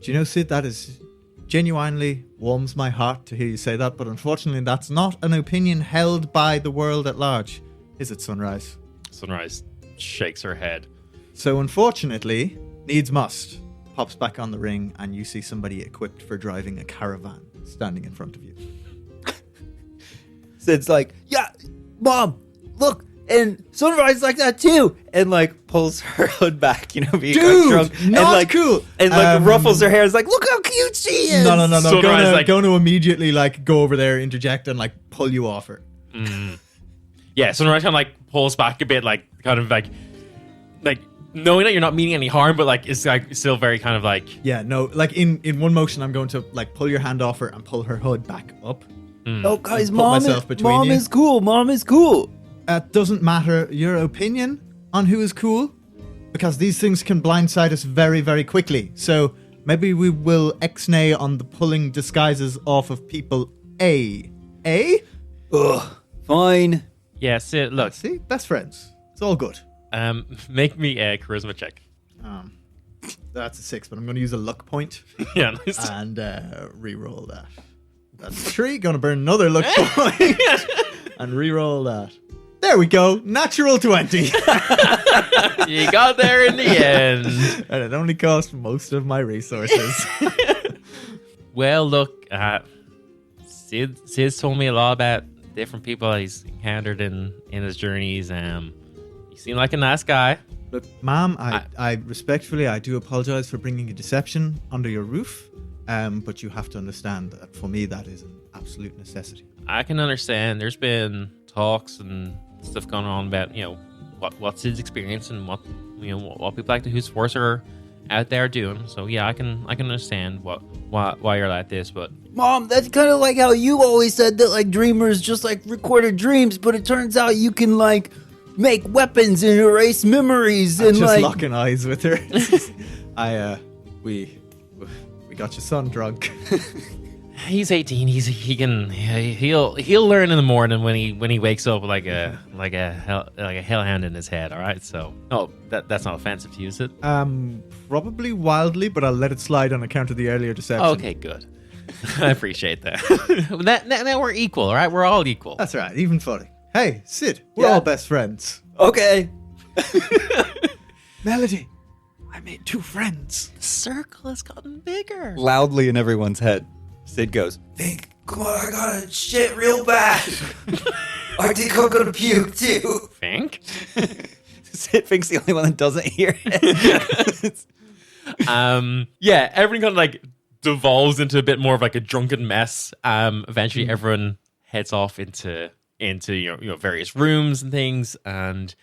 Do you know, Sid, that is genuinely warms my heart to hear you say that, but unfortunately that's not an opinion held by the world at large. Is it, Sunrise? Sunrise shakes her head. So unfortunately, needs must, pops back on the ring and you see somebody equipped for driving a caravan standing in front of you. Sid's like, yeah, Mom, look, and Sunrise like that too. And pulls her hood back, being Dude, drunk. not and, cool. And ruffles her hair. It's like, look how cute she is. No. Sunrise, Going to immediately go over there, interject, and pull you off her. Yeah, Sunrise kind of pulls back a bit, kind of knowing that you're not meaning any harm, but it's still very kind of Yeah, no, in one motion, I'm going to pull your hand off her and pull her hood back up. Oh, guys, Put Mom myself between you. is cool. Mom is cool. Doesn't matter your opinion on who is cool, because these things can blindside us very, very quickly. So maybe we will ex-nay on the pulling disguises off of people. Ugh, fine. yeah. Sid, look, See, best friends. It's all good. make me a charisma check. That's a 6, but I'm going to use a luck point Yeah, nice. and re-roll that. That's 3. Going to burn another luck point and re-roll that. There we go. Natural 20. You got there in the end. And it only cost most of my resources. Well, look, Sid's told me a lot about different people he's encountered in his journeys. You seem like a nice guy. Look, Ma'am, I respectfully, I do apologize for bringing a deception under your roof. But you have to understand that for me, that is an absolute necessity. I can understand. There's been talks and stuff going on about what Sid's experience and what people like the Who's Force are out there doing. So yeah, I can understand why you're like this. But Mom, that's kind of like how you always said that dreamers just recorded dreams, but it turns out you can make weapons and erase memories and just locking eyes with her. We got your son drunk. he's 18. He'll learn in the morning when he wakes up like a hellhound in his head. All right. So that's not offensive to you, is it? Probably wildly, but I'll let it slide on account of the earlier deception. Okay, good. I appreciate that. Now we're equal. All right, we're all equal. That's right. Even funny. Hey, Sid, we're all best friends. Okay. Melody, I made 2 friends. The circle has gotten bigger. Loudly in everyone's head, Sid goes, Think come on, I gotta shit real bad. I think I'm gonna puke too. Think? Sid thinks the only one that doesn't hear it. Yeah, everything kind of like devolves into a bit more of like a drunken mess. Eventually everyone heads off into various rooms and things and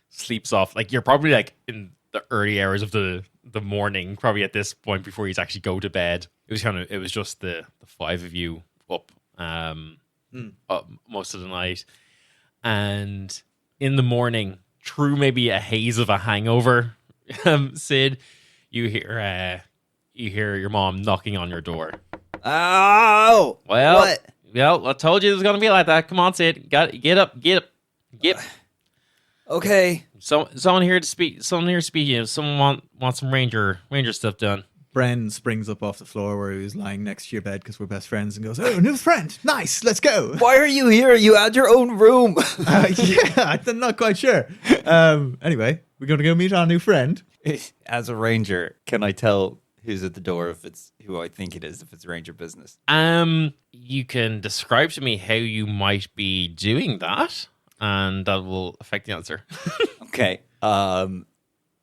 sleeps off. Like you're probably like in the early hours of the morning, probably at this point before you actually go to bed. It was just the five of you up most of the night. And in the morning, through maybe a haze of a hangover, Sid, you hear your mom knocking on your door. Oh, Well, what? Well, I told you it was gonna be like that. Come on, Sid, get up. Okay. Someone here to speak. Someone here speaking. Someone wants some ranger stuff done. Bren springs up off the floor where he was lying next to your bed because we're best friends and goes, "Oh, new friend. Nice. Let's go." Why are you here? You had your own room. Yeah, I'm not quite sure. Anyway, we're going to go meet our new friend. As a ranger, can I tell who's at the door if it's who I think it is, if it's ranger business? You can describe to me how you might be doing that, and that will affect the answer. Okay.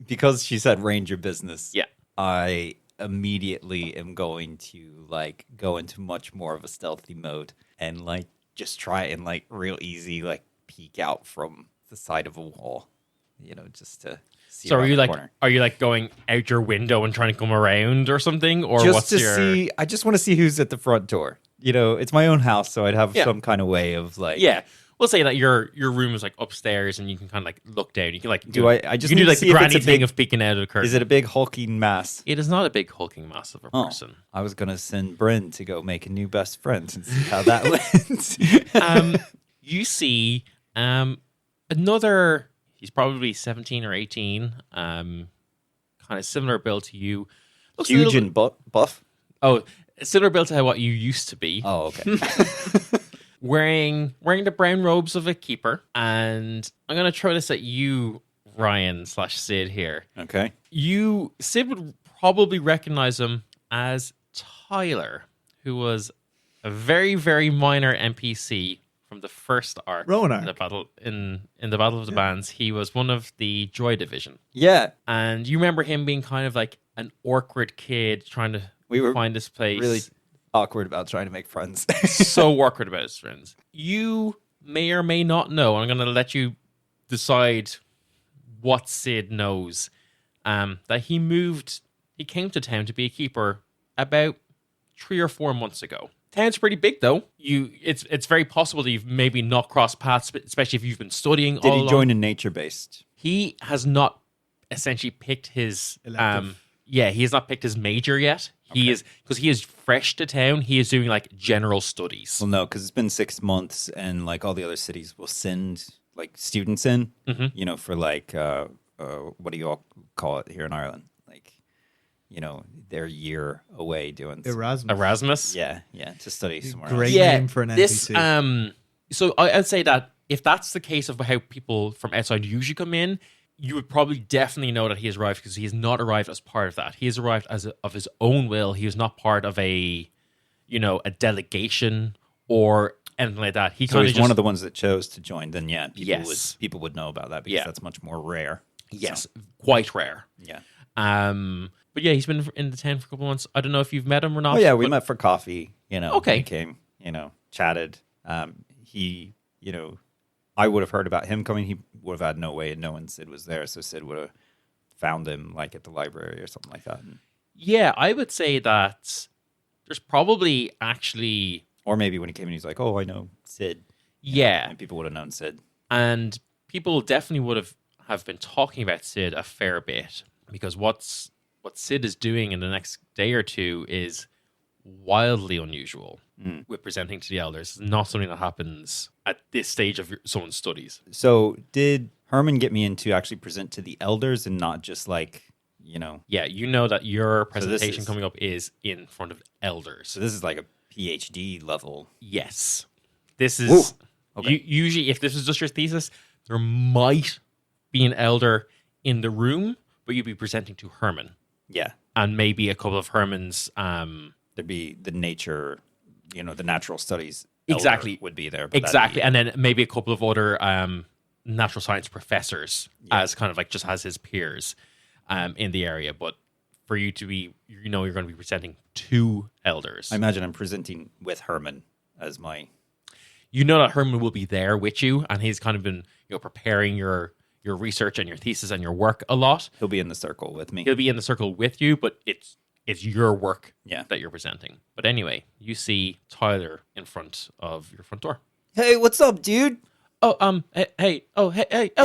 Because she said ranger business. Yeah. I immediately am going to like go into much more of a stealthy mode and like just try and like real easy like peek out from the side of a wall, just to see. So around are you the like corner. are you like going out your window and trying to come around or something, or just what's to your see? I just want to see who's at the front door. It's my own house, so I'd have Yeah. some kind of way of like. Yeah, we'll say that your room is like upstairs and you can kind of like look down. You can like I just you can do need to like see the if it's granny a thing big- of peeking out of the curtain. Is it a big hulking mass? It is not a big hulking mass of a Oh, person. I was gonna send Bryn to go make a new best friend and see how that went. You see another. He's probably 17 or 18. Kind of similar build to you. Looks a Huge little- and buff. Oh, similar build to what you used to be. Oh, okay. Wearing the brown robes of a keeper. And I'm gonna throw this at you, Ryan/Sid here. Okay. Sid would probably recognize him as Tyler, who was a very, very minor NPC from the first arc. Rowan in the battle in the Battle of the Bands. He was one of the Joy Division. Yeah, And you remember him being kind of like an awkward kid trying to We were find this place. really awkward about trying to make friends. So awkward about his friends. You may or may not know, and I'm going to let you decide what Sid knows, that he came to town to be a keeper about 3 or 4 months ago. Town's pretty big, though. It's very possible that you've maybe not crossed paths, especially if you've been studying. Did all he along. join a nature-based? He has not essentially picked his Elective. he has not picked his major yet. He is because he is fresh to town. He is doing like general studies. Well, no, because it's been 6 months, and like all the other cities will send like students in, for like what do you all call it here in Ireland? Like, their year away doing Erasmus. Yeah, to study somewhere. Great else. name for an NPC. So I'd say that if that's the case of how people from outside usually come in, you would probably definitely know that he has arrived because he has not arrived as part of that. He has arrived of his own will. He was not part of a delegation or anything like that. So he's one of the ones that chose to join. Then Yes. people would know about that because Yeah. that's much more rare. Yes, quite rare. Yeah. But yeah, he's been in the town for a couple of months. I don't know if you've met him or not. Oh yeah, we but- met for coffee. Okay. He came. Chatted. He, I would have heard about him coming. He would have had no way of knowing Sid was there, so Sid would have found him like at the library or something like that. Yeah, I would say that there's probably actually Or maybe when he came in, he's like, "Oh, I know Sid," yeah, and people would have known Sid. and people definitely would have been talking about Sid a fair bit because what Sid is doing in the next day or two is wildly unusual with presenting to the elders. It's not something that happens at this stage of someone's studies. So did Herman get me in to actually present to the elders and not just like, Yeah, you know that your this presentation is- coming up is in front of elders. So this is like a PhD level. Yes. This is Ooh, okay. usually if this was just your thesis, there might be an elder in the room, but you'd be presenting to Herman Yeah. and maybe a couple of Herman's There'd be the nature the natural studies Exactly. elder would be there. But Exactly. And then maybe a couple of other natural science professors as kind of like just as his peers in the area. But for you to be, you're going to be presenting 2 elders. I imagine I'm presenting with Herman as my... You know that Herman will be there with you, and he's kind of been preparing your research and your thesis and your work a lot. He'll be in the circle with me. He'll be in the circle with you, but it's your work Yeah. that you're presenting. But anyway, you see Tyler in front of your front door. Hey, what's up, dude? Oh, hey, oh,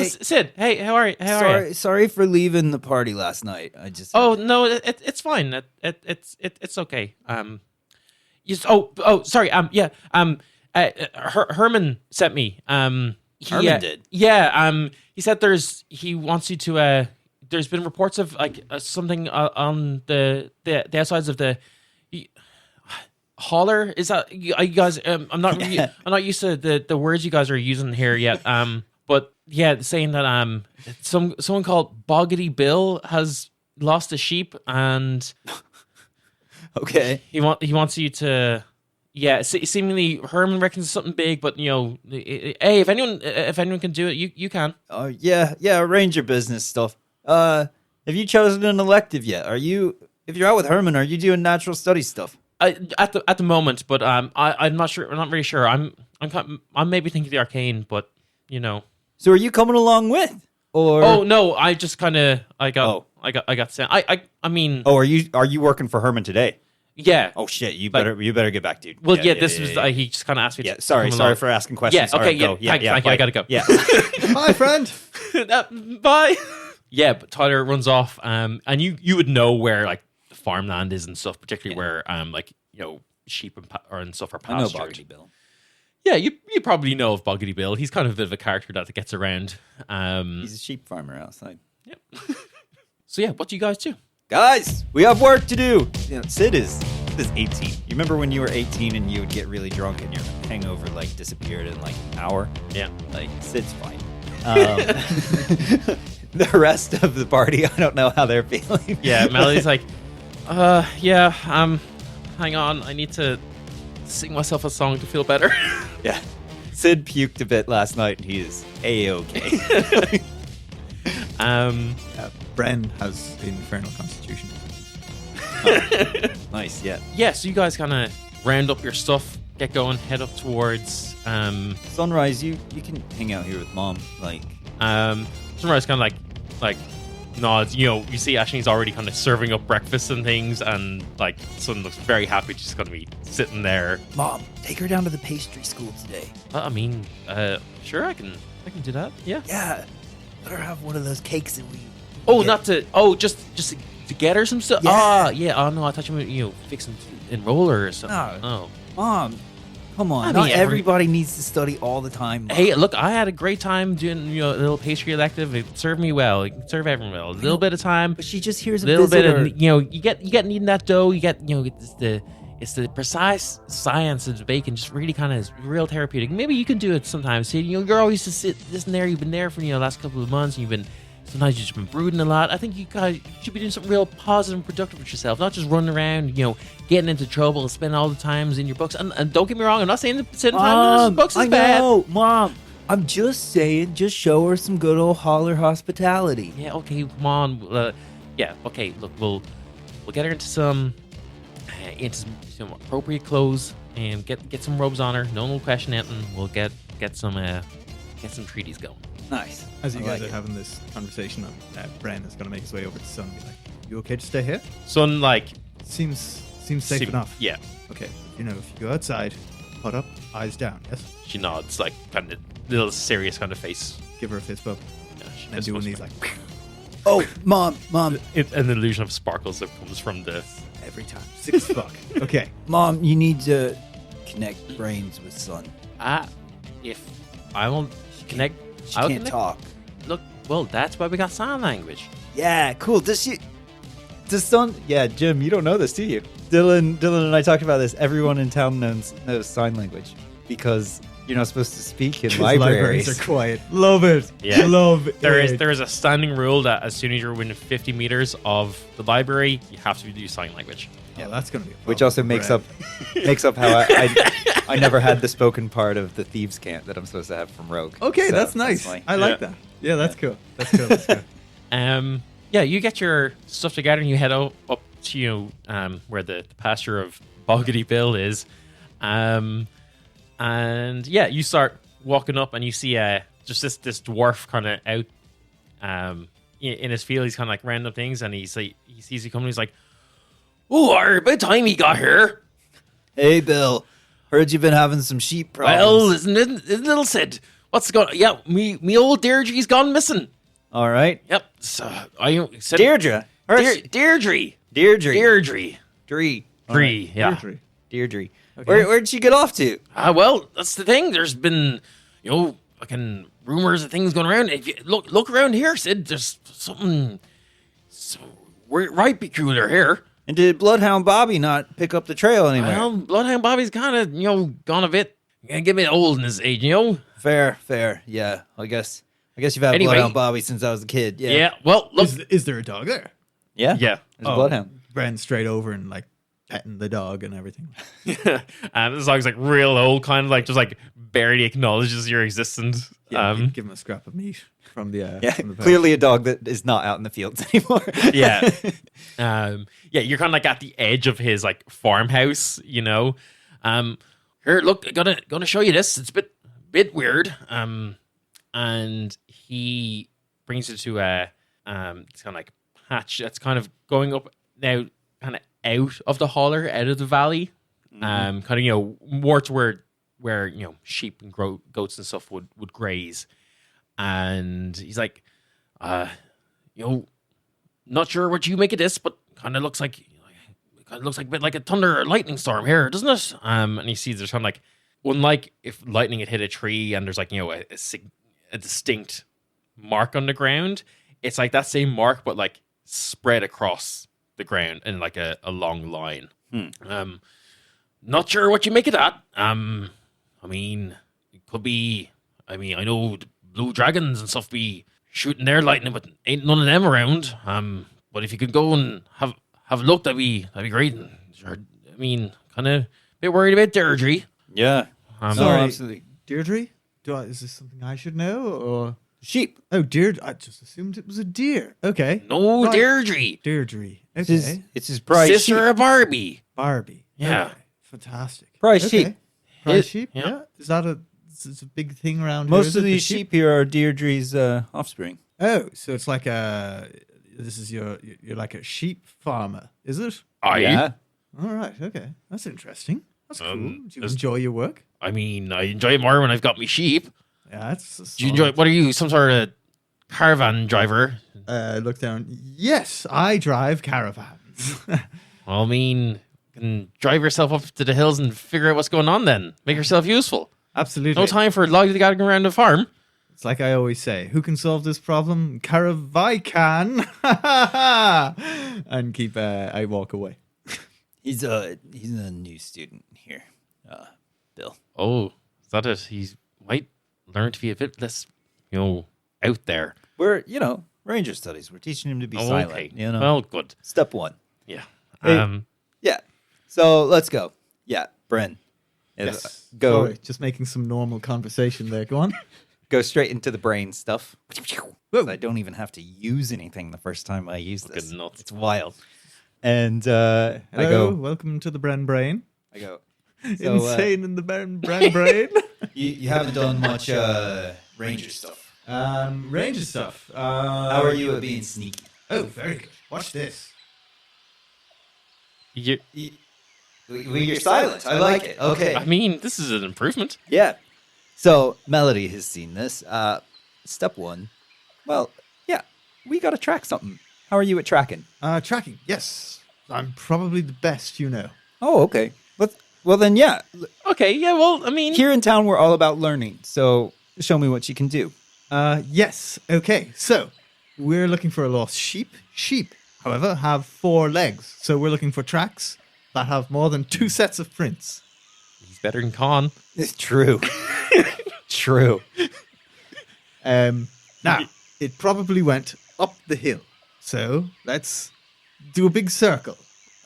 Sid, hey, how are you? Sorry for leaving the party last night. I just Oh no, it's fine. It's okay. Sorry. Herman sent me. Herman did? Yeah. He said he wants you to. There's been reports of like something on the outsides of the holler. Is that you guys? I'm not used to the words you guys are using here yet. But yeah, saying that someone called Boggity Bill has lost a sheep and Okay. he wants you to. Yeah, seemingly Herman reckons it's something big, but hey, if anyone can do it, you can. yeah, arrange your business stuff. Have you chosen an elective yet? If you're out with Herman, are you doing natural studies stuff? At the moment, but I'm not sure. I'm not really sure. I'm maybe thinking the arcane, but So are you coming along with? Or Oh no, I just kind of I got sent. I mean, Oh, are you working for Herman today? yeah. Oh shit! You better get back, dude. Well, this was he just kind of asked me. Yeah, to sorry come along. for asking questions. Yeah, okay, All right, yeah, go. thank you, I gotta go. Yeah. Hi, friend. Bye. Yeah, but Tyler runs off, and you would know where like the farmland is and stuff, particularly where sheep and stuff are I know pastured. Boggity Bill. Yeah, you probably know of Boggity Bill. He's kind of a bit of a character that gets around. He's a sheep farmer outside. Yep. So yeah, what do you guys do? Guys, we have work to do. Sid is 18. You remember when you were 18 and you would get really drunk and your hangover like disappeared in like an hour? Yeah. Like Sid's fine. The rest of the party, I don't know how they're feeling. Yeah, Melody's like, hang on, I need to sing myself a song to feel better. Yeah. Sid puked a bit last night and he is A-okay. Bren has the infernal constitution. Nice, yeah. Yeah, so you guys kind of round up your stuff, get going, head up towards Sunrise, you can hang out here with Mom. Like, Sunrise kind of like nods. You see Ashley's already kind of serving up breakfast and things, and like Sun looks very happy. She's going to be sitting there. Mom, take her down to the pastry school today. I mean, sure, I can do that. Yeah. Yeah, let her have one of those cakes that we. Just to get her some stuff. Yeah. Ah, yeah. Oh no, I thought you were fixing to enroll her or something. No. Oh. Mom, come on. I Not mean, everybody needs to study all the time. Mom. Hey, look, I had a great time doing a little pastry elective. It served me well. It can serve everyone well. A little bit of time. But she just hears a little bit visitor. of you get kneading that dough. You get it's the precise science of the bacon. Just really kind of real therapeutic. Maybe you can do it sometimes. See, you're always just sitting there. You've been there for the last couple of months. And sometimes you've just been brooding a lot. I think you guys should be doing something real positive and productive with yourself, not just running around, getting into trouble, spending all the times in your books. And don't get me wrong, I'm not saying that sitting time in books is bad. know, Mom. I'm just saying, just show her some good old holler hospitality. Yeah, okay, come on. Okay. Look, we'll get her into some appropriate clothes and get some robes on her. No one will question it, and we'll get some treaties going. Nice. As you I guys like are it. having this conversation, Bren is going to make his way over to Sun and be like, "You okay to stay here? Sun, like, Seems safe enough." Yeah, Okay. If you go outside, put up, eyes down. Yes. she nods, like, kind of little serious kind of face. Give her a fist bump. Yeah, she And fist do one of bumps these her. like Oh, Mom, An illusion of sparkles that comes from the. every time. Sick as fuck. Okay. Mom, you need to connect brains with Son. If I won't connect, She I'll can't connect. talk. Look, well, that's why we got sign language. Yeah, cool. Does Son? yeah, Jim, you don't know this, do you? Dylan and I talked about this. Everyone in town knows sign language because you're not supposed to speak in 'Cause libraries. are quiet. Love it. Yeah. Love There it. is a standing rule that as soon as you're within 50 meters of the library, you have to use sign language. Yeah, that's gonna be. A Which problem also for makes Brett. up how I never had the spoken part of the thieves' cant that I'm supposed to have from Rogue. Okay, So that's nice. my- I like Yeah. that. Yeah, that's cool. That's cool. That's cool. Yeah, you get your stuff together and you head up to where the pasture of Boggity Bill is, and yeah, you start walking up and you see just this dwarf kind of out in his field. He's kind of like rounding up things, and he sees you coming. He's like, "Oh, about time he got here." Hey, Bill. Heard you've been having some sheep problems. Well, isn't little Sid? What's going? Yeah, me old Deirdre's gone missing. All right. Yep. So I said Deirdre. Deirdre. Deirdre. Dree. Dree, yeah. Deirdre. Where'd she get off to? Well, that's the thing. There's been, fucking rumors of things going around. If you look around here, Sid, there's something right peculiar here. And did Bloodhound Bobby not pick up the trail anywhere? Well, Bloodhound Bobby's kind of, gone a bit, get a bit old in his age, Fair. Yeah, I guess you've had Anyway. Bloodhound Bobby since I was a kid. Yeah. Yeah. Well, look. Is there a dog there? Yeah. Yeah. There's a bloodhound. Ran straight over and like petting the dog and everything. And this dog's like real old, kind of like just like barely acknowledges your existence. Yeah, give him a scrap of meat from the. Yeah, from the pouch. clearly a dog that is not out in the fields anymore. Yeah. Yeah, you're kind of like at the edge of his like farmhouse, Here, look, gonna show you this. It's a bit weird. And he brings you to it's kind of like patch that's kind of going up now, kind of out of the holler, out of the valley. Kind of more to where sheep and goats and stuff would graze. And he's like, not sure what you make of this, but kind of looks like a bit like a thunder or lightning storm here, doesn't it? And he sees there's kind of like, unlike if lightning had hit a tree and there's like a distinct mark on the ground, it's like that same mark but like spread across the ground in like a long line. Not sure what you make of that. I mean, it could be. I mean, I know the blue dragons and stuff be shooting their lightning, but ain't none of them around. But if you could go and have a look, that'd be great. And sure, I mean, kind of a bit worried about Deirdre. Yeah. Sorry, absolutely. Deirdre. Is this something I should know or Sheep. Oh, Deirdre. I just assumed it was a deer. Okay. No, Right. Deirdre, Deirdre. It's Okay. his prize sister sheep. of Barbie. Barbie. Yeah. Okay. Fantastic. Prize Okay. sheep. Prize sheep. Yeah. Yeah. Is that it's a big thing around here? Most is of it, the these sheep here are Deirdre's offspring. Oh, so it's like this is you're like a sheep farmer, is it? Yeah. All right. Okay. That's interesting. That's cool. Do you there's- enjoy your work? I mean, I enjoy it more when I've got me sheep. Yeah. That's. Do you enjoy? What are you? Some sort of caravan driver? Look down. Yes, I drive caravans. Well, I mean, you can drive yourself up to the hills and figure out what's going on. Then make yourself useful. Absolutely. No time for lollygagging around the farm. It's like I always say, who can solve this problem? Caravai can. And keep. I walk away. He's a new student here, Bill. Oh, is that it? He might learn to be a bit less, out there. We're, ranger studies. We're teaching him to be silent. Well, good. Step one. Yeah. Hey. Yeah. So let's go. Yeah, Bren. Yes. Go Sorry, just making some normal conversation there. Go on. go straight into the brain stuff. Whoa. I don't even have to use anything the first time I use this. Fucking nuts. It's wild. And I Hello, go. welcome to the Bren Brain. I go. Insane in the Bren Brain. You haven't done much ranger stuff. Ranger stuff. How are you at being sneaky? Oh, very good. Watch this. You're silent. I like it. Okay. I mean, this is an improvement. Yeah. So Melody has seen this. Step one. Well, yeah, we got to track something. How are you at tracking? Tracking. Yes, I'm probably the best. Oh, okay. Well, then, yeah. Okay, yeah, well, I mean... Here in town, we're all about learning. So show me what you can do. Yes. Okay. So we're looking for a lost sheep. Sheep, however, have 4 legs. So we're looking for tracks that have more than 2 sets of prints. He's better than Con. It's true. True. Now, it probably went up the hill. So let's do a big circle.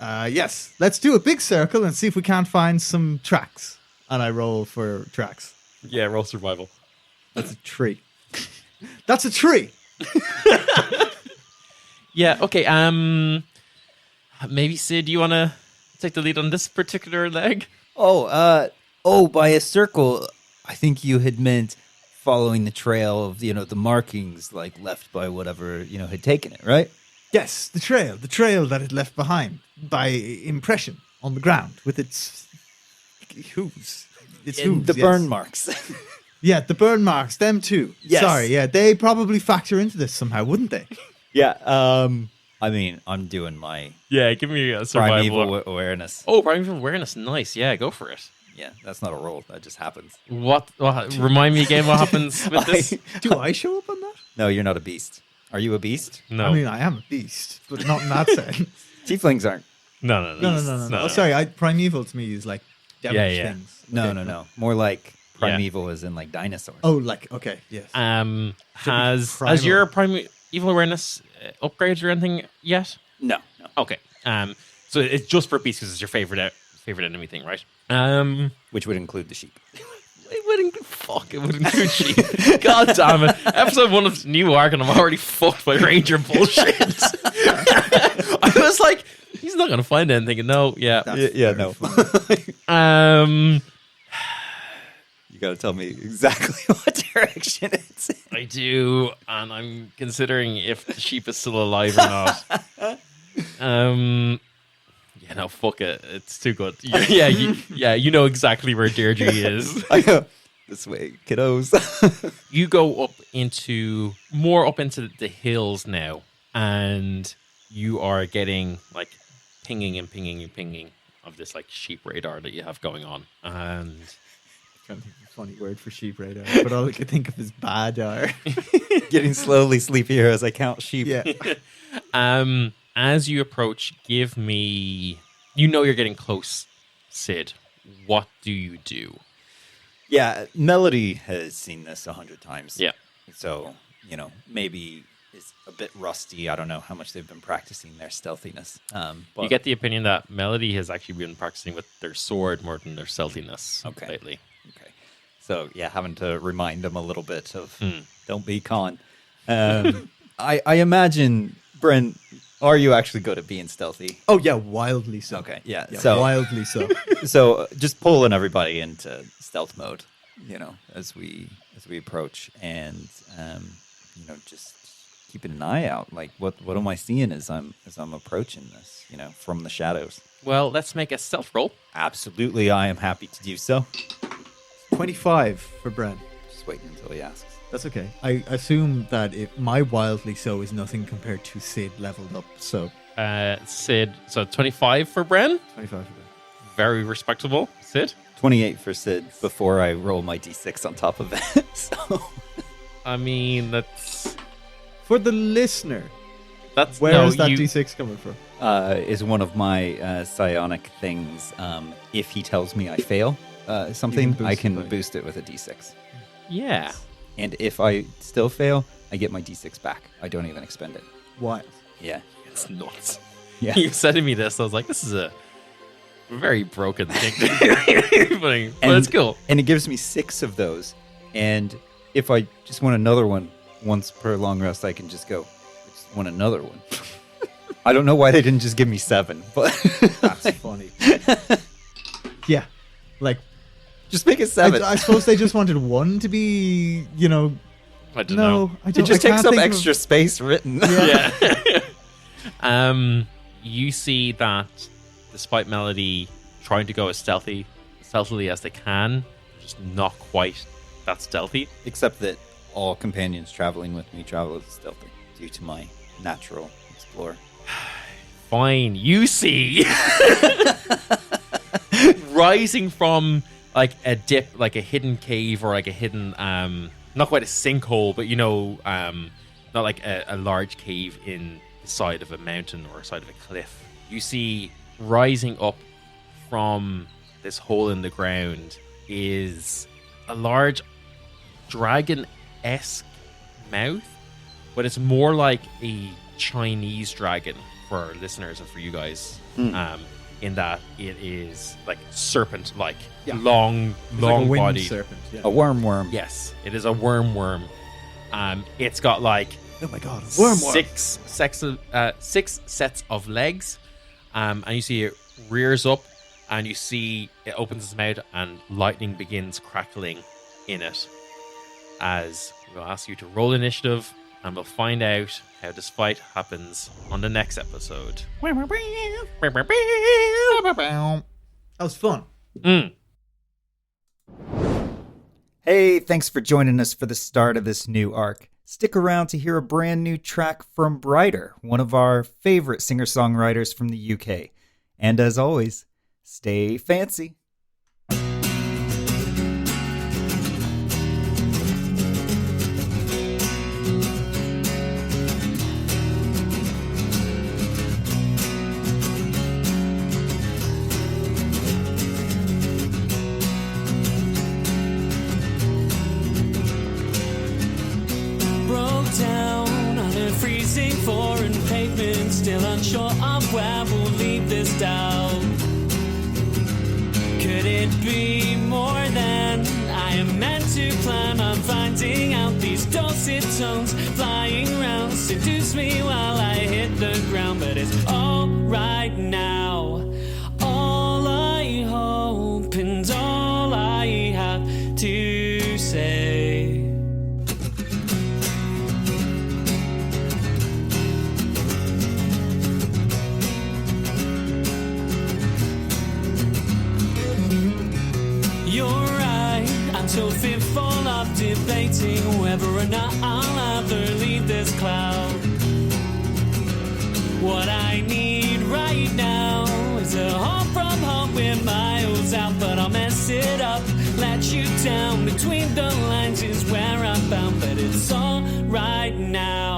Yes, let's do a big circle and see if we can't find some tracks. And I roll for tracks. Yeah, roll survival. That's a tree. That's a tree. Yeah, okay. Maybe Sid, you want to take the lead on this particular leg? By a circle, I think you had meant following the trail of, the markings like left by whatever, had taken it, right? Yes, the trail that it left behind by impression on the ground with its hooves. Its hooves, The yes. burn marks. Yeah, the burn marks, them too. Yes. Sorry, yeah, they probably factor into this somehow, wouldn't they? Yeah. I mean, I'm doing my Yeah, give me a survival. primeval awareness. Oh, primeval awareness. Nice. Yeah, go for it. Yeah, that's not a roll. That just happens. What remind me again what happens with this? Do I show up on that? No, you're not a beast. Are you a beast? No. I mean, I am a beast, but not in that sense. Tieflings aren't. No. No. Oh, sorry, primeval to me is like devilish Yeah. things. No, Okay. no. More like primeval is in like dinosaurs. Oh, like, okay, yes. Has primal. your primeval awareness upgraded or anything yet? No. Okay. So it's just for beasts because it's your favorite enemy thing, right? Which would include the sheep. It would include sheep. God damn it. Episode 1 of New Ark and I'm already fucked by Ranger bullshit. I was like, he's not going to find anything. No, yeah. That's yeah, very no. funny. You got to tell me exactly what direction it's in. I do, and I'm considering if the sheep is still alive or not. Yeah, no, fuck it. It's too good. You know exactly where Deirdre is. I go this way, kiddos. You go up into the hills now, and you are getting like pinging of this like sheep radar that you have going on, and I'm trying to think of a funny word for sheep radar, but all I can think of is badar. Getting slowly sleepier as I count sheep. Yeah. as you approach, give me. You're getting close, Sid. What do you do? Yeah, Melody has seen this 100 times. Yeah. So, maybe it's a bit rusty. I don't know how much they've been practicing their stealthiness. But You get the opinion that Melody has actually been practicing with their sword more than their stealthiness lately. Okay. So, yeah, having to remind them a little bit of Hmm. don't be con. I imagine, Brent, are you actually good at being stealthy? Oh, yeah, wildly so. Okay, yeah. Yeah, So, wildly so. so just pulling everybody into stealth mode, as we approach, and just keeping an eye out. Like, what am I seeing as I'm approaching this? From the shadows. Well, let's make a stealth roll. Absolutely, I am happy to do so. 25 for Bren. Just waiting until he asks. That's okay. I assume that my wildly so is nothing compared to Sid leveled up. So Sid, so 25 for Bren. 25 for Bren. Very respectable. Sid? 28 for Sid before I roll my d6 on top of it. So I mean, that's For the listener, where no, is that you- D6 coming from? is one of my psionic things. If he tells me I fail something, boost I it can by- boost it with a d6. Yeah. And if I still fail, I get my d6 back. I don't even expend it. Wild. Yeah. It's nuts. Yeah. You said to me this, I was like, this is a very broken thing. but it's cool. And it gives me 6 of those. And if I just want another one once per long rest, I can just go, I just want another one. I don't know why they didn't just give me 7, but That's funny. Yeah. Like, just make it 7. I suppose they just wanted one to be, I don't know. I it don't just I takes can't up think of- extra space written. Yeah. You see that despite Melody trying to go as stealthily as they can, just not quite that stealthy. Except that all companions traveling with me travel as stealthy due to my natural explorer. Fine, you see rising from like a dip, like a hidden cave or like a hidden not quite a sinkhole, but not like a large cave in the side of a mountain or side of a cliff. You see rising up from this hole in the ground is a large dragon-esque mouth, but it's more like a Chinese dragon for our listeners and for you guys. In that it is like serpent-like, long It's like a winged body. serpent. Yeah. A worm. Yes, it is a worm. It's got like Oh my god, six sets of legs, and you see it rears up, and you see it opens its mouth, and lightning begins crackling in it. As we'll ask you to roll initiative, and we'll find out how this fight happens on the next episode. That was fun. Hey, thanks for joining us for the start of this new arc. Stick around to hear a brand new track from Brightr, one of our favorite singer-songwriters from the UK. And as always, stay fancy. Down on a freezing foreign pavement, still unsure of where we'll leave this down. Could it be more than I am meant to plan on finding out? These dulcet tones flying round seduce me while I hit the ground, but it's all right now. All I hope and all I have to say. You're right, I'm so fearful of debating whether or not I'll ever leave this cloud. What I need right now is a home from home, we're miles out, but I'll mess it up, let you down. Between the lines is where I'm bound, but it's all right now.